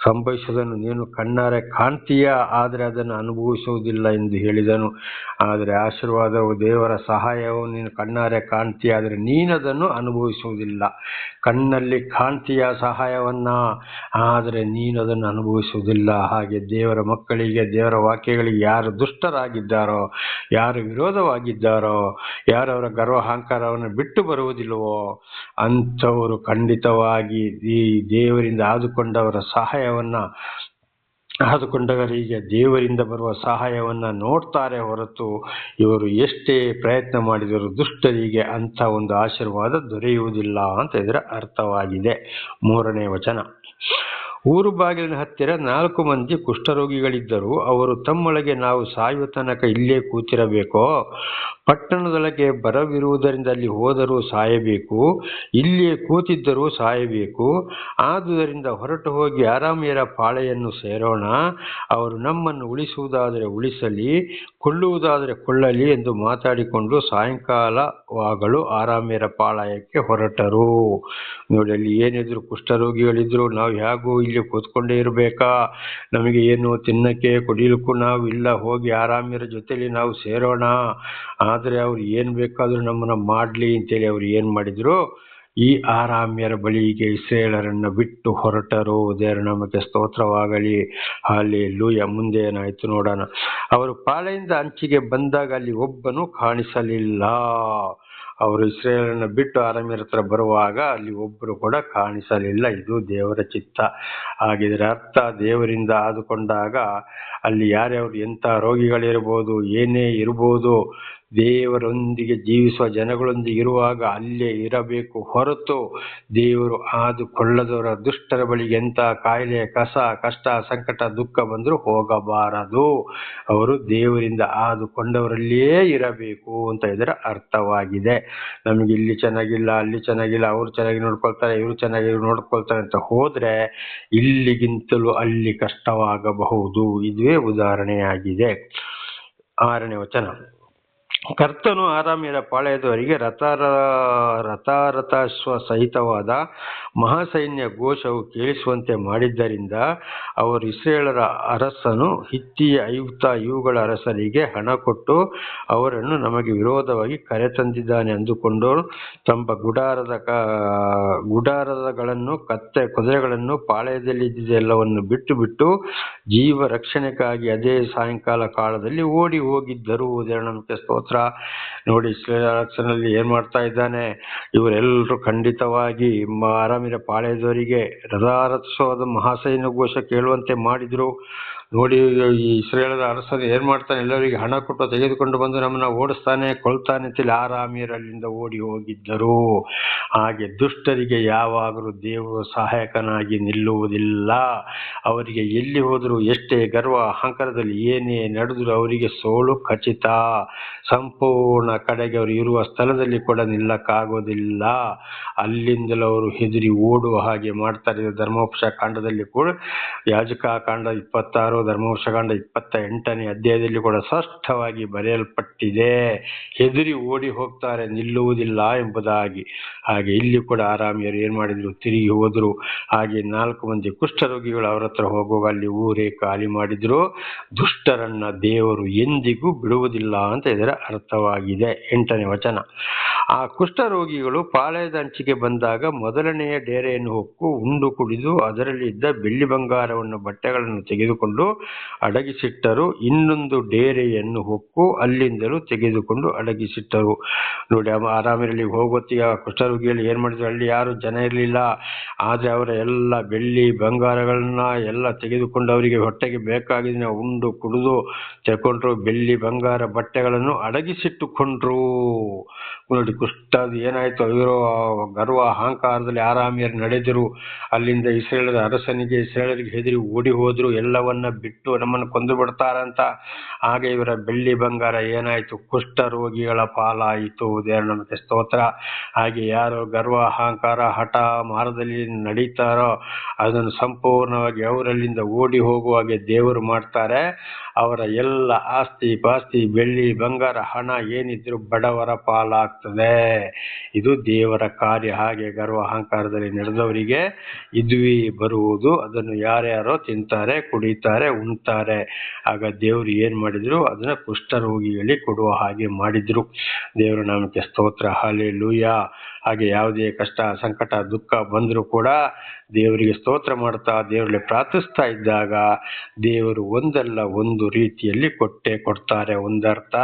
ಸಂಭವಿಸುವುದನ್ನು ನೀನು ಕಣ್ಣಾರೆ ಕಾಣ್ತೀಯ, ಆದರೆ ಅದನ್ನು ಅನುಭವಿಸುವುದಿಲ್ಲ ಎಂದು ಹೇಳಿದನು. ಆದರೆ ಆಶೀರ್ವಾದವು, ದೇವರ ಸಹಾಯವು, ನೀನು ಕಣ್ಣಾರೆ ಕಾಣ್ತೀಯ ಆದರೆ ನೀನದನ್ನು ಅನುಭವಿಸುವುದಿಲ್ಲ. ಕಣ್ಣಲ್ಲಿ ಕಾಣ್ತೀಯ ಸಹಾಯವನ್ನ, ಆದರೆ ನೀನು ಅದನ್ನು ಅನುಭವಿಸುವುದಿಲ್ಲ. ಹಾಗೆ ದೇವರ ಮಕ್ಕಳಿಗೆ, ದೇವರ ವಾಕ್ಯಗಳಿಗೆ ಯಾರು ದುಷ್ಟರಾಗಿದ್ದಾರೋ, ಯಾರು ವಿರೋಧವಾಗಿದ್ದಾರೋ, ಯಾರು ಅವರ ಗರ್ವಹಂಕಾರವನ್ನು ಬಿಟ್ಟು ಬರುವುದಿಲ್ಲವೋ ಅಂಥವರು ಖಂಡಿತವಾಗಿ ಈ ದೇವರಿಂದ ಆದುಕೊಂಡವರ ಆದುಕೊಂಡವರಿಗೆ ದೇವರಿಂದ ಬರುವ ಸಹಾಯವನ್ನ ನೋಡ್ತಾರೆ ಹೊರತು ಇವರು ಎಷ್ಟೇ ಪ್ರಯತ್ನ ಮಾಡಿದರೂ ದುಷ್ಟರಿಗೆ ಅಂಥ ಒಂದು ಆಶೀರ್ವಾದ ದೊರೆಯುವುದಿಲ್ಲ ಅಂತ ಇದರ ಅರ್ಥವಾಗಿದೆ. 3ನೇ ವಚನ. ಊರು ಬಾಗಿಲಿನ ಹತ್ತಿರ 4 ಮಂದಿ ಕುಷ್ಠರೋಗಿಗಳಿದ್ದರು. ಅವರು ತಮ್ಮೊಳಗೆ, ನಾವು ಸಾಯುವ ತನಕ ಇಲ್ಲೇ ಕೂತಿರಬೇಕೋ? ಪಟ್ಟಣದೊಳಗೆ ಬರವಿರುವುದರಿಂದ ಅಲ್ಲಿ ಹೋದರೂ ಸಾಯಬೇಕು, ಇಲ್ಲಿಯೇ ಕೂತಿದ್ದರೂ ಸಾಯಬೇಕು. ಆದುದರಿಂದ ಹೊರಟು ಹೋಗಿ ಅರಾಮ್ಯರ ಪಾಳೆಯನ್ನು ಸೇರೋಣ. ಅವರು ನಮ್ಮನ್ನು ಉಳಿಸುವುದಾದರೆ ಉಳಿಸಲಿ, ಕೊಳ್ಳುವುದಾದರೆ ಕೊಳ್ಳಲಿ ಎಂದು ಮಾತಾಡಿಕೊಂಡು ಸಾಯಂಕಾಲವಾಗಲು ಅರಾಮ್ಯರ ಪಾಳೆಯಕ್ಕೆ ಹೊರಟರು. ನೋಡಿ, ಅಲ್ಲಿ ಏನಿದ್ರು ಕುಷ್ಠರೋಗಿಗಳಿದ್ರು. ನಾವು ಹೇಗೂ ಇಲ್ಲಿ ಇಲ್ಲಿ ಕೂತ್ಕೊಂಡೇ ಇರಬೇಕಾ? ನಮಗೆ ಏನು ತಿನ್ನಕ್ಕೆ ಕುಡಿಲಿಕ್ಕೂ ನಾವು ಇಲ್ಲ, ಹೋಗಿ ಆರಾಮ್ಯರ ಜೊತೆಲಿ ನಾವು ಸೇರೋಣ, ಆದರೆ ಅವ್ರು ಏನು ಬೇಕಾದರೂ ನಮ್ಮನ್ನು ಮಾಡಲಿ ಅಂತೇಳಿ ಅವ್ರು ಏನು ಮಾಡಿದ್ರು, ಈ ಆರಾಮ್ಯರ ಬಳಿಗೆ ಇಸ್ರಾಯೇಲರನ್ನು ಬಿಟ್ಟು ಹೊರಟರು. ದೇವರ ನಾಮಕ್ಕೆ ಸ್ತೋತ್ರವಾಗಲಿ. ಹಲ್ಲೆಲೂಯಾ. ಮುಂದೆ ಏನಾಯ್ತು ನೋಡೋಣ. ಅವರು ಪಾಳೆಯದ ಅಂಚಿಗೆ ಬಂದಾಗ ಅಲ್ಲಿ ಒಬ್ಬನು ಕಾಣಿಸಲಿಲ್ಲ. ಅವರು ಇಸ್ರಾಯೇಲರನ್ನು ಬಿಟ್ಟು ಆರಾಮ್ಯರ ಹತ್ರ ಬರುವಾಗ ಅಲ್ಲಿ ಒಬ್ಬರು ಕೂಡ ಕಾಣಿಸಲಿಲ್ಲ. ಇದು ದೇವರ ಚಿತ್ತ. ಹಾಗಿದ್ರೆ ಅರ್ಥ, ದೇವರಿಂದ ಆದುಕೊಂಡಾಗ ಅಲ್ಲಿ ಯಾರ್ಯಾರು ಎಂಥ ರೋಗಿಗಳಿರ್ಬೋದು, ಏನೇ ಇರ್ಬೋದು, ದೇವರೊಂದಿಗೆ ಜೀವಿಸುವ ಜನಗಳೊಂದಿಗೆ ಇರುವಾಗ ಅಲ್ಲೇ ಇರಬೇಕು ಹೊರತು ದೇವರು ಆದುಕೊಳ್ಳದವರ ದುಷ್ಟರ ಬಳಿಗೆ ಎಂಥ ಕಾಯಿಲೆ, ಕಷ್ಟ, ಸಂಕಟ, ದುಃಖ ಬಂದರೂ ಹೋಗಬಾರದು. ಅವರು ದೇವರಿಂದ ಆದುಕೊಂಡವರಲ್ಲಿಯೇ ಇರಬೇಕು ಅಂತ ಇದರ ಅರ್ಥವಾಗಿದೆ. ನಮಗೆ ಇಲ್ಲಿ ಚೆನ್ನಾಗಿಲ್ಲ, ಅಲ್ಲಿ ಚೆನ್ನಾಗಿಲ್ಲ, ಅವ್ರು ಚೆನ್ನಾಗಿ ನೋಡ್ಕೊಳ್ತಾರೆ, ಇವರು ಚೆನ್ನಾಗಿ ನೋಡ್ಕೊಳ್ತಾರೆ ಅಂತ ಹೋದ್ರೆ ಇಲ್ಲಿಗಿಂತಲೂ ಅಲ್ಲಿ ಕಷ್ಟವಾಗಬಹುದು. ಇದುವೇ ಉದಾಹರಣೆಯಾಗಿದೆ. 6ನೇ ವಚನ. ಕರ್ತನು ಆರಾಮ್ಯರ ಪಾಳೆಯದವರಿಗೆ ರಥಾರಥಾಶ್ವ ಸಹಿತವಾದ ಮಹಾಸೈನ್ಯ ಘೋಷವು ಕೇಳಿಸುವಂತೆ ಮಾಡಿದ್ದರಿಂದ ಅವರು ಇಸ್ರಾಯೇಲರ ಅರಸನು ಹಿತ್ತಿಯ, ಐಗುಪ್ತ ಇವುಗಳ ಅರಸರಿಗೆ ಹಣ ಕೊಟ್ಟು ಅವರನ್ನು ನಮಗೆ ವಿರೋಧವಾಗಿ ಕರೆತಂದಿದ್ದಾನೆ ಅಂದುಕೊಂಡು ತಮ್ಮ ಗುಡಾರಗಳನ್ನು ಕುದುರೆಗಳನ್ನು ಪಾಳೆಯದಲ್ಲಿದ್ದೆಲ್ಲವನ್ನು ಬಿಟ್ಟು ಜೀವ ರಕ್ಷಣೆಗಾಗಿ ಅದೇ ಸಾಯಂಕಾಲ ಕಾಲದಲ್ಲಿ ಓಡಿ ಹೋಗಿದ್ದರು. ದೇವರ ಸ್ತೋತ್ರ. ನೋಡಿ, ಇಸ್ರಾಯೇಲರಲ್ಲಿ ಏನ್ ಮಾಡ್ತಾ ಇದ್ದಾನೆ, ಇವರೆಲ್ಲರೂ ಖಂಡಿತವಾಗಿ ಆರಾಮ್ಯರ ಪಾಳೆಯದವರಿಗೆ ರಥೋತ್ಸವದ ಮಹಾಸೈನ್ಯ ಘೋಷ ಕೇಳುವಂತೆ ಮಾಡಿದ್ರು. ನೋಡಿ, ಈ ಇಸ್ರಾಯೇಲರ ಅರಸರು ಏನ್ ಮಾಡ್ತಾನೆ, ಎಲ್ಲರಿಗೆ ಹಣ ಕೊಟ್ಟು ತೆಗೆದುಕೊಂಡು ಬಂದು ನಮ್ಮನ್ನ ಓಡಿಸ್ತಾನೆ, ಕೊಲ್ತಾನೆ ಅಂತೇಳಿ ಆರಾಮ್ಯರಲ್ಲಿಂದ ಓಡಿ ಹೋಗಿದ್ದರು. ಹಾಗೆ ದುಷ್ಟರಿಗೆ ಯಾವಾಗಲೂ ದೇವರು ಸಹಾಯಕನಾಗಿ ನಿಲ್ಲುವುದಿಲ್ಲ. ಅವರಿಗೆ ಎಲ್ಲಿ ಹೋದರೂ, ಎಷ್ಟೇ ಗರ್ವ ಅಹಂಕಾರದಲ್ಲಿ ಏನೇ ನಡೆದರೂ ಅವರಿಗೆ ಸೋಲು ಖಚಿತ. ಸಂಪೂರ್ಣ ಕಡೆಗೆ ಅವರು ಇರುವ ಸ್ಥಳದಲ್ಲಿ ಕೂಡ ನಿಲ್ಲಕ್ಕಾಗೋದಿಲ್ಲ. ಅಲ್ಲಿಂದಲೂ ಅವರು ಹೆದರಿ ಓಡುವ ಹಾಗೆ ಮಾಡ್ತಾರೆ. ಧರ್ಮೋಪದೇಶ ಕಾಂಡದಲ್ಲಿ ಕೂಡ, ಯಾಜಕ ಕಾಂಡ 26, ಧರ್ಮೋಪದೇಶ ಕಾಂಡ 28ನೇ ಅಧ್ಯಾಯದಲ್ಲಿ ಕೂಡ ಸ್ಪಷ್ಟವಾಗಿ ಬರೆಯಲ್ಪಟ್ಟಿದೆ. ಹೆದರಿ ಓಡಿ ಹೋಗ್ತಾರೆ, ನಿಲ್ಲುವುದಿಲ್ಲ ಎಂಬುದಾಗಿ. ಹಾಗೆ ಇಲ್ಲಿ ಕೂಡ ಆರಾಮ್ಯರು ಏನ್ ಮಾಡಿದ್ರು, ತಿರುಗಿ ಹೋದ್ರು. ಹಾಗೆ 4 ಮಂದಿ ಕುಷ್ಠರೋಗಿಗಳು ಅವ್ರ ಹತ್ರ ಹೋಗುವಾಗ ಅಲ್ಲಿ ಊರೇ ಖಾಲಿ ಮಾಡಿದ್ರು. ದುಷ್ಟರನ್ನ ದೇವರು ಎಂದಿಗೂ ಬಿಡುವುದಿಲ್ಲ ಅಂತ ಇದರ ಅರ್ಥವಾಗಿದೆ. 8ನೇ ವಚನ. ಆ ಕುಷ್ಠರೋಗಿಗಳು ಪಾಳೆಯದ ಅಂಚಿಗೆ ಬಂದಾಗ ಮೊದಲನೆಯ ಡೇರೆಯನ್ನು ಹೊಕ್ಕು ಉಂಡು ಕುಡಿದು ಅದರಲ್ಲಿ ಇದ್ದ ಬೆಳ್ಳಿ ಬಂಗಾರವನ್ನು ಬಟ್ಟೆಗಳನ್ನು ತೆಗೆದುಕೊಂಡು ಅಡಗಿಸಿಟ್ಟರು. ಇನ್ನೊಂದು ಡೇರೆಯನ್ನು ಹೊಕ್ಕು ಅಲ್ಲಿಂದಲೂ ತೆಗೆದುಕೊಂಡು ಅಡಗಿಸಿಟ್ಟರು. ನೋಡಿ, ಆರಾಮರಲ್ಲಿ ಹೋಗೋತ್ತಿಗೆ ಕುಷ್ಠರೋಗಿಗಳು ಏನ್ ಮಾಡಿದ್ರು, ಅಲ್ಲಿ ಯಾರು ಜನ ಇರಲಿಲ್ಲ. ಆದ್ರೆ ಅವರ ಎಲ್ಲ ಬೆಳ್ಳಿ ಬಂಗಾರಗಳನ್ನ ಎಲ್ಲ ತೆಗೆದುಕೊಂಡು ಅವರಿಗೆ ಹೊಟ್ಟೆಗೆ ಬೇಕಾಗಿದ್ದ ಉಂಡು ಕುಡಿದು ತೆಕೊಂಡ್ರು. ಬೆಳ್ಳಿ ಬಂಗಾರ ಬಟ್ಟೆಗಳನ್ನು ಅಡಗಿಸಿಟ್ಟುಕೊಂಡ್ರು. ನೋಡಿ, ಕುಷ್ಠದ ಏನಾಯ್ತು, ಇವರು ಗರ್ವ ಅಹಂಕಾರದಲ್ಲಿ ಆರಾಮ್ಯರು ನಡೆದರು. ಅಲ್ಲಿಂದ ಇಸ್ರಾಯೇಲರ ಅರಸನಿಗೆ, ಇಸ್ರಾಯೇಲರಿಗೆ ಹೆದರಿ ಓಡಿ ಹೋದ್ರು. ಎಲ್ಲವನ್ನ ಬಿಟ್ಟು ನಮ್ಮನ್ನು ಕೊಂದು ಬಿಡ್ತಾರಂತ. ಹಾಗೆ ಇವರ ಬೆಳ್ಳಿ ಬಂಗಾರ ಏನಾಯ್ತು, ಕುಷ್ಠ ರೋಗಿಗಳ ಪಾಲಾಯಿತು. ದೇವರ ನಮಗೆ ಸ್ತೋತ್ರ. ಹಾಗೆ ಯಾರು ಗರ್ವ ಅಹಂಕಾರ ಹಠ ಮಾರ್ಗದಲ್ಲಿ ನಡೀತಾರೋ ಅದನ್ನು ಸಂಪೂರ್ಣವಾಗಿ ಅವರಲ್ಲಿಂದ ಓಡಿ ಹೋಗುವಾಗೆ ದೇವರು ಮಾಡ್ತಾರೆ. ಅವರ ಎಲ್ಲ ಆಸ್ತಿ ಪಾಸ್ತಿ, ಬೆಳ್ಳಿ ಬಂಗಾರ, ಹಣ ಏನಿದ್ರು ಬಡವರ ಪಾಲಾಗ್ತದೆ. ಇದು ದೇವರ ಕಾರ್ಯ. ಹಾಗೆ ಗರ್ವ ಅಹಂಕಾರದಲ್ಲಿ ನಡೆದವರಿಗೆ ಇದುವೇ ಬರುವುದು. ಅದನ್ನು ಯಾರ್ಯಾರೋ ತಿಂತಾರೆ, ಕುಡಿತಾರೆ, ಉಣ್ತಾರೆ. ಆಗ ದೇವರು ಏನ್ ಮಾಡಿದ್ರು, ಅದನ್ನ ಕುಷ್ಠರೋಗಿಗಳಿಗೆ ಕೊಡುವ ಹಾಗೆ ಮಾಡಿದ್ರು. ದೇವರ ನಾಮಕ್ಕೆ ಸ್ತೋತ್ರ. ಹಲ್ಲೆಲೂಯಾ. ಹಾಗೆ ಯಾವುದೇ ಕಷ್ಟ, ಸಂಕಟ, ದುಃಖ ಬಂದರೂ ಕೂಡ ದೇವರಿಗೆ ಸ್ತೋತ್ರ ಮಾಡ್ತಾ ದೇವರಲ್ಲಿ ಪ್ರಾರ್ಥಿಸ್ತಾ ಇದ್ದಾಗ ದೇವರು ಒಂದಲ್ಲ ಒಂದು ರೀತಿಯಲ್ಲಿ ಕೊಟ್ಟೆ ಕೊಡ್ತಾರೆ. ಒಂದರ್ಥ.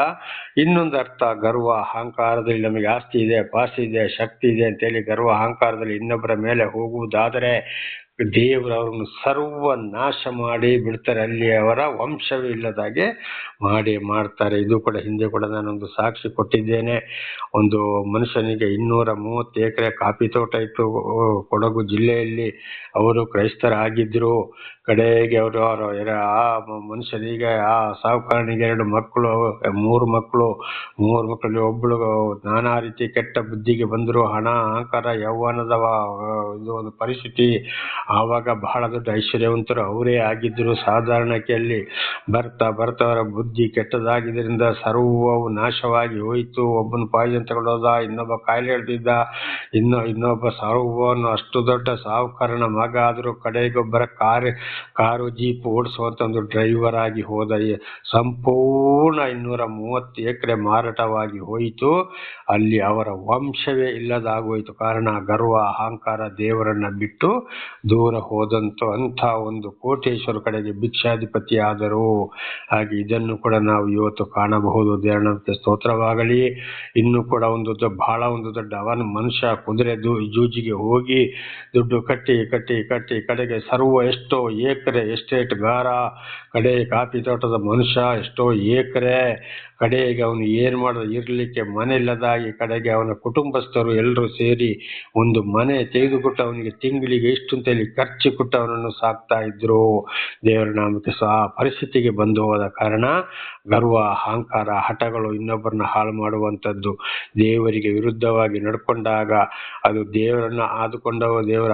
ಇನ್ನೊಂದು ಅರ್ಥ, ಗರ್ವ ಅಹಂಕಾರದಲ್ಲಿ ನಮಗೆ ಆಸ್ತಿ ಇದೆ, ಪಾಸ್ತಿ ಇದೆ, ಶಕ್ತಿ ಇದೆ ಅಂತೇಳಿ ಗರ್ವ ಅಹಂಕಾರದಲ್ಲಿ ಇನ್ನೊಬ್ಬರ ಮೇಲೆ ಹೋಗುವುದಾದರೆ ದೇವರು ಅವರನ್ನು ಸರ್ವನಾಶ ಮಾಡಿ ಬಿಡ್ತಾರೆ. ಅಲ್ಲಿ ಅವರ ವಂಶವೇ ಇಲ್ಲದಾಗೆ ಮಾಡ್ತಾರೆ. ಇದು ಕೂಡ ಹಿಂದೆ ಕೂಡ ನಾನೊಂದು ಸಾಕ್ಷಿ ಕೊಟ್ಟಿದ್ದೇನೆ. ಒಂದು ಮನುಷ್ಯನಿಗೆ 230 ಎಕರೆ ಕಾಫಿ ತೋಟ ಇತ್ತು ಕೊಡಗು ಜಿಲ್ಲೆಯಲ್ಲಿ. ಅವರು ಕ್ರೈಸ್ತರಾಗಿದ್ರು. ಕಡೆಗೆ ಅವರು ಆ ಮನುಷ್ಯನಿಗೆ, ಆ ಸಾಹುಕಾರನಿಗೆ 2 ಮಕ್ಕಳು, 3 ಮಕ್ಕಳು. 3 ಮಕ್ಕಳಲ್ಲಿ ಒಬ್ಬಳು ನಾನಾ ರೀತಿ ಕೆಟ್ಟ ಬುದ್ಧಿಗೆ ಬಂದರು. ಹಣ, ಅಹಂಕಾರ, ಯೌವನದ ಇದು ಒಂದು ಪರಿಸ್ಥಿತಿ. ಆವಾಗ ಬಹಳ ದೊಡ್ಡ ಐಶ್ವರ್ಯವಂತರು ಅವರೇ ಆಗಿದ್ದರು. ಸಾಧಾರಣತೆಯಲ್ಲಿ ಬರ್ತಾ ಬರ್ತಾ ಅವರ ಬುದ್ಧಿ ಕೆಟ್ಟದಾಗಿದ್ದರಿಂದ ಸರ್ವವು ನಾಶವಾಗಿ ಹೋಯಿತು. ಒಬ್ಬನು ಪಾಯ್ಸನ್ ತಗೊಂಡೋದ, ಇನ್ನೊಬ್ಬ ಕಾಯಿಲೆ ಹಿಡ್ದಿದ್ದ, ಇನ್ನೊಬ್ಬ ಸರ್ವವನ್ನು ಅಷ್ಟು ದೊಡ್ಡ ಸಾಹುಕಾರನ ಮಗ ಆದರೂ ಕಡೆಗೊಬ್ಬರ ಕಾರು ಜೀಪ್ ಓಡಿಸುವಂತ ಒಂದು ಡ್ರೈವರ್ ಆಗಿ ಹೋದ. ಸಂಪೂರ್ಣ 230 ಎಕರೆ ಮಾರಾಟವಾಗಿ ಹೋಯಿತು. ಅಲ್ಲಿ ಅವರ ವಂಶವೇ ಇಲ್ಲದಾಗೋಯಿತು. ಕಾರಣ ಗರ್ವ, ಅಹಂಕಾರ, ದೇವರನ್ನ ಬಿಟ್ಟು ದೂರ ಹೋದಂತು. ಅಂಥ ಒಂದು ಕೋಟೇಶ್ವರ ಕಡೆಗೆ ಭಿಕ್ಷಾಧಿಪತಿ ಆದರು. ಹಾಗೆ ಇದನ್ನು ಕೂಡ ನಾವು ಇವತ್ತು ಕಾಣಬಹುದು. ದೇವರಕ್ಕೆ ಸ್ತೋತ್ರವಾಗಲಿ. ಇನ್ನು ಕೂಡ ಬಹಳ ದೊಡ್ಡ ಅವನ ಮನುಷ್ಯ ಕುದುರೆ ಜೂಜಿಗೆ ಹೋಗಿ ದುಡ್ಡು ಕಟ್ಟಿ ಕಡೆಗೆ ಸರ್ವ ಎಷ್ಟೋ ಏಕರೆ ಎಸ್ಟೇಟ್ ಗಾರ, ಕಡೆ ಕಾಫಿ ತೋಟದ ಮನುಷ್ಯ ಎಷ್ಟೋ ಏಕರೆ, ಕಡೆಗೆ ಅವನು ಏನ್ ಮಾಡೋದು ಇರ್ಲಿಕ್ಕೆ ಮನೆ ಇಲ್ಲದಾಗಿ ಕಡೆಗೆ ಅವನ ಕುಟುಂಬಸ್ಥರು ಎಲ್ಲರೂ ಸೇರಿ ಒಂದು ಮನೆ ತೆಗೆದುಕೊಟ್ಟು ಅವನಿಗೆ ತಿಂಗಳಿಗೆ ಇಷ್ಟು ಅಂತೇಳಿ ಖರ್ಚು ಕೊಟ್ಟು ಅವನನ್ನು ಸಾಕ್ತಾ ಇದ್ರು. ದೇವರ ನಾಮಕ್ಕೆ ಆ ಪರಿಸ್ಥಿತಿಗೆ ಬಂದು ಹೋದ ಕಾರಣ ಗರ್ವ, ಅಹಂಕಾರ, ಹಠಗಳು ಇನ್ನೊಬ್ಬರನ್ನ ಹಾಳು ಮಾಡುವಂಥದ್ದು. ದೇವರಿಗೆ ವಿರುದ್ಧವಾಗಿ ನಡ್ಕೊಂಡಾಗ ಅದು ದೇವರನ್ನು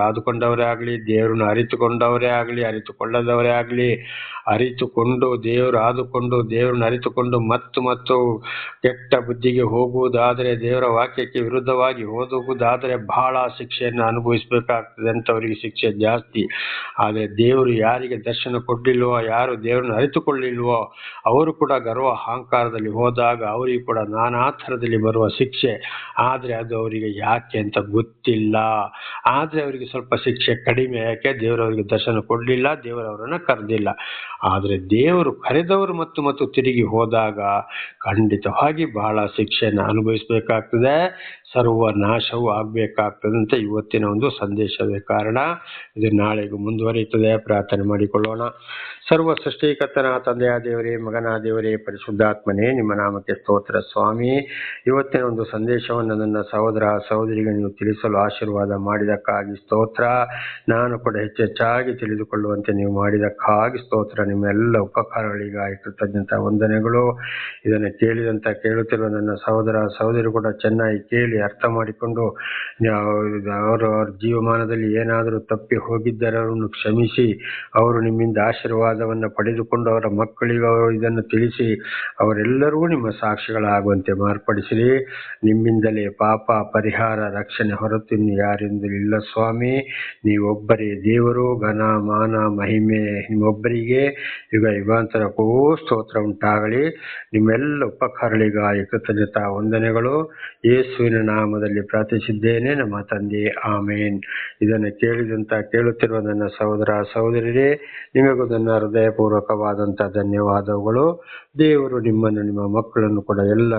ಆದುಕೊಂಡವರೇ ಆಗಲಿ, ದೇವರನ್ನು ಅರಿತುಕೊಂಡವರೇ ಆಗಲಿ, ಅರಿತುಕೊಳ್ಳದವರೇ ಆಗಲಿ, ಅರಿತುಕೊಂಡು ದೇವರನ್ನು ಅರಿತುಕೊಂಡು ಮತ್ತು ಕೆಟ್ಟ ಬುದ್ಧಿಗೆ ಹೋಗುವುದಾದರೆ, ದೇವರ ವಾಕ್ಯಕ್ಕೆ ವಿರುದ್ಧವಾಗಿ ಹೋಗುವುದಾದರೆ ಬಹಳ ಶಿಕ್ಷೆಯನ್ನು ಅನುಭವಿಸಬೇಕಾಗ್ತದೆ ಅಂತವರಿಗೆ ಶಿಕ್ಷೆ ಜಾಸ್ತಿ. ಆದರೆ ದೇವರು ಯಾರಿಗೆ ದರ್ಶನ ಕೊಡಲಿಲ್ವೋ, ಯಾರು ದೇವರನ್ನು ಅರಿತುಕೊಳ್ಳಿಲ್ವೋ ಅವರು ಕೂಡ ಗರ್ವ ಅಹಂಕಾರದಲ್ಲಿ ಹೋದಾಗ ಅವರಿಗೆ ಕೂಡ ನಾನಾ ಥರದಲ್ಲಿ ಬರುವ ಶಿಕ್ಷೆ. ಆದರೆ ಅದು ಅವರಿಗೆ ಯಾಕೆ ಅಂತ ಗೊತ್ತಿಲ್ಲ. ಆದರೆ ಅವರಿಗೆ ಸ್ವಲ್ಪ ಶಿಕ್ಷೆ ಕಡಿಮೆ. ಯಾಕೆ? ದೇವರವರಿಗೆ ದರ್ಶನ ಕೊಡಲಿಲ್ಲ, ದೇವರವರನ್ನು ಕರೆದಿಲ್ಲ. ಆದರೆ ದೇವರು ಕರೆದವರು ಮತ್ತು ತಿರುಗಿ ಹೋದಾಗ ಖಂಡಿತವಾಗಿ ಬಹಳ ಶಿಕ್ಷೆಯನ್ನು ಅನುಭವಿಸಬೇಕಾಗ್ತದೆ, ಸರ್ವನಾಶವೂ ಆಗಬೇಕಾಗ್ತದೆ ಅಂತ ಇವತ್ತಿನ ಒಂದು ಸಂದೇಶವೇ ಕಾರಣ. ಇದು ನಾಳೆಗೂ ಮುಂದುವರಿಯುತ್ತದೆ. ಪ್ರಾರ್ಥನೆ ಮಾಡಿಕೊಳ್ಳೋಣ. ಸರ್ವ ಸೃಷ್ಟಿಕರ್ತನ ತಂದೆಯ ದೇವರೇ, ಮಗನ ದೇವರೇ, ಪರಿಶುದ್ಧಾತ್ಮನೇ, ನಿಮ್ಮ ನಾಮಕ್ಕೆ ಸ್ತೋತ್ರ ಸ್ವಾಮಿ. ಇವತ್ತಿನ ಒಂದು ಸಂದೇಶವನ್ನು ನನ್ನ ಸಹೋದರ ಸಹೋದರಿಗೆ ನೀವು ತಿಳಿಸಲು ಆಶೀರ್ವಾದ ಮಾಡಿದಕ್ಕಾಗಿ ಸ್ತೋತ್ರ. ನಾನು ಕೂಡ ಹೆಚ್ಚೆಚ್ಚಾಗಿ ತಿಳಿದುಕೊಳ್ಳುವಂತೆ ನೀವು ಮಾಡಿದಕ್ಕಾಗಿ ಸ್ತೋತ್ರ. ನಿಮ್ಮೆಲ್ಲ ಉಪಕಾರಗಳಿಗಾಗಿ ಕೃತಜ್ಞತಾ ವಂದನೆಗಳು. ಇದನ್ನು ಕೇಳುತ್ತಿರುವ ನನ್ನ ಸಹೋದರ ಸಹೋದರಿ ಕೂಡ ಚೆನ್ನಾಗಿ ಕೇಳಿ ಅರ್ಥ ಮಾಡಿಕೊಂಡು ಅವರ ಜೀವಮಾನದಲ್ಲಿ ಏನಾದರೂ ತಪ್ಪಿ ಹೋಗಿದ್ದರೆ ಅವರನ್ನು ಕ್ಷಮಿಸಿ, ಅವರು ನಿಮ್ಮಿಂದ ಆಶೀರ್ವಾದವನ್ನು ಪಡೆದುಕೊಂಡು ಅವರ ಮಕ್ಕಳಿಗೆ ಇದನ್ನು ತಿಳಿಸಿ ಅವರೆಲ್ಲರೂ ನಿಮ್ಮ ಸಾಕ್ಷಿಗಳಾಗುವಂತೆ ಮಾರ್ಪಡಿಸಿರಿ. ನಿಮ್ಮಿಂದಲೇ ಪಾಪ ಪರಿಹಾರ, ರಕ್ಷಣೆ ಹೊರತು ಇನ್ನು ಯಾರಿಂದಲೂ ಇಲ್ಲ ಸ್ವಾಮಿ. ನೀವೊಬ್ಬರೇ ದೇವರು. ಘನ, ಮಾನ, ಮಹಿಮೆ ನಿಮ್ಮೊಬ್ಬರಿಗೆ ಯುಗ ಯುಗಾಂತರಕ್ಕೂ ಸ್ತೋತ್ರ ಉಂಟಾಗಲಿ. ನಿಮ್ಮೆಲ್ಲ ಉಪಕಾರಗಳಿಗಾಗಿ ಕೃತಜ್ಞತಾ ವಂದನೆಗಳು. ಯೇಸುವಿನ ನಾಮದಲ್ಲಿ ಪ್ರಾರ್ಥಿಸಿದ್ದೇನೆ ನಮ್ಮ ತಂದೆ, ಆಮೇನ್. ಇದನ್ನು ಕೇಳುತ್ತಿರುವ ನನ್ನ ಸಹೋದರ ಸಹೋದರಿಯರೇ, ನಿಮಗೂ ನನ್ನ ಹೃದಯಪೂರ್ವಕವಾದಂಥ ಧನ್ಯವಾದಗಳು. ದೇವರು ನಿಮ್ಮನ್ನು, ನಿಮ್ಮ ಮಕ್ಕಳನ್ನು ಕೂಡ ಎಲ್ಲ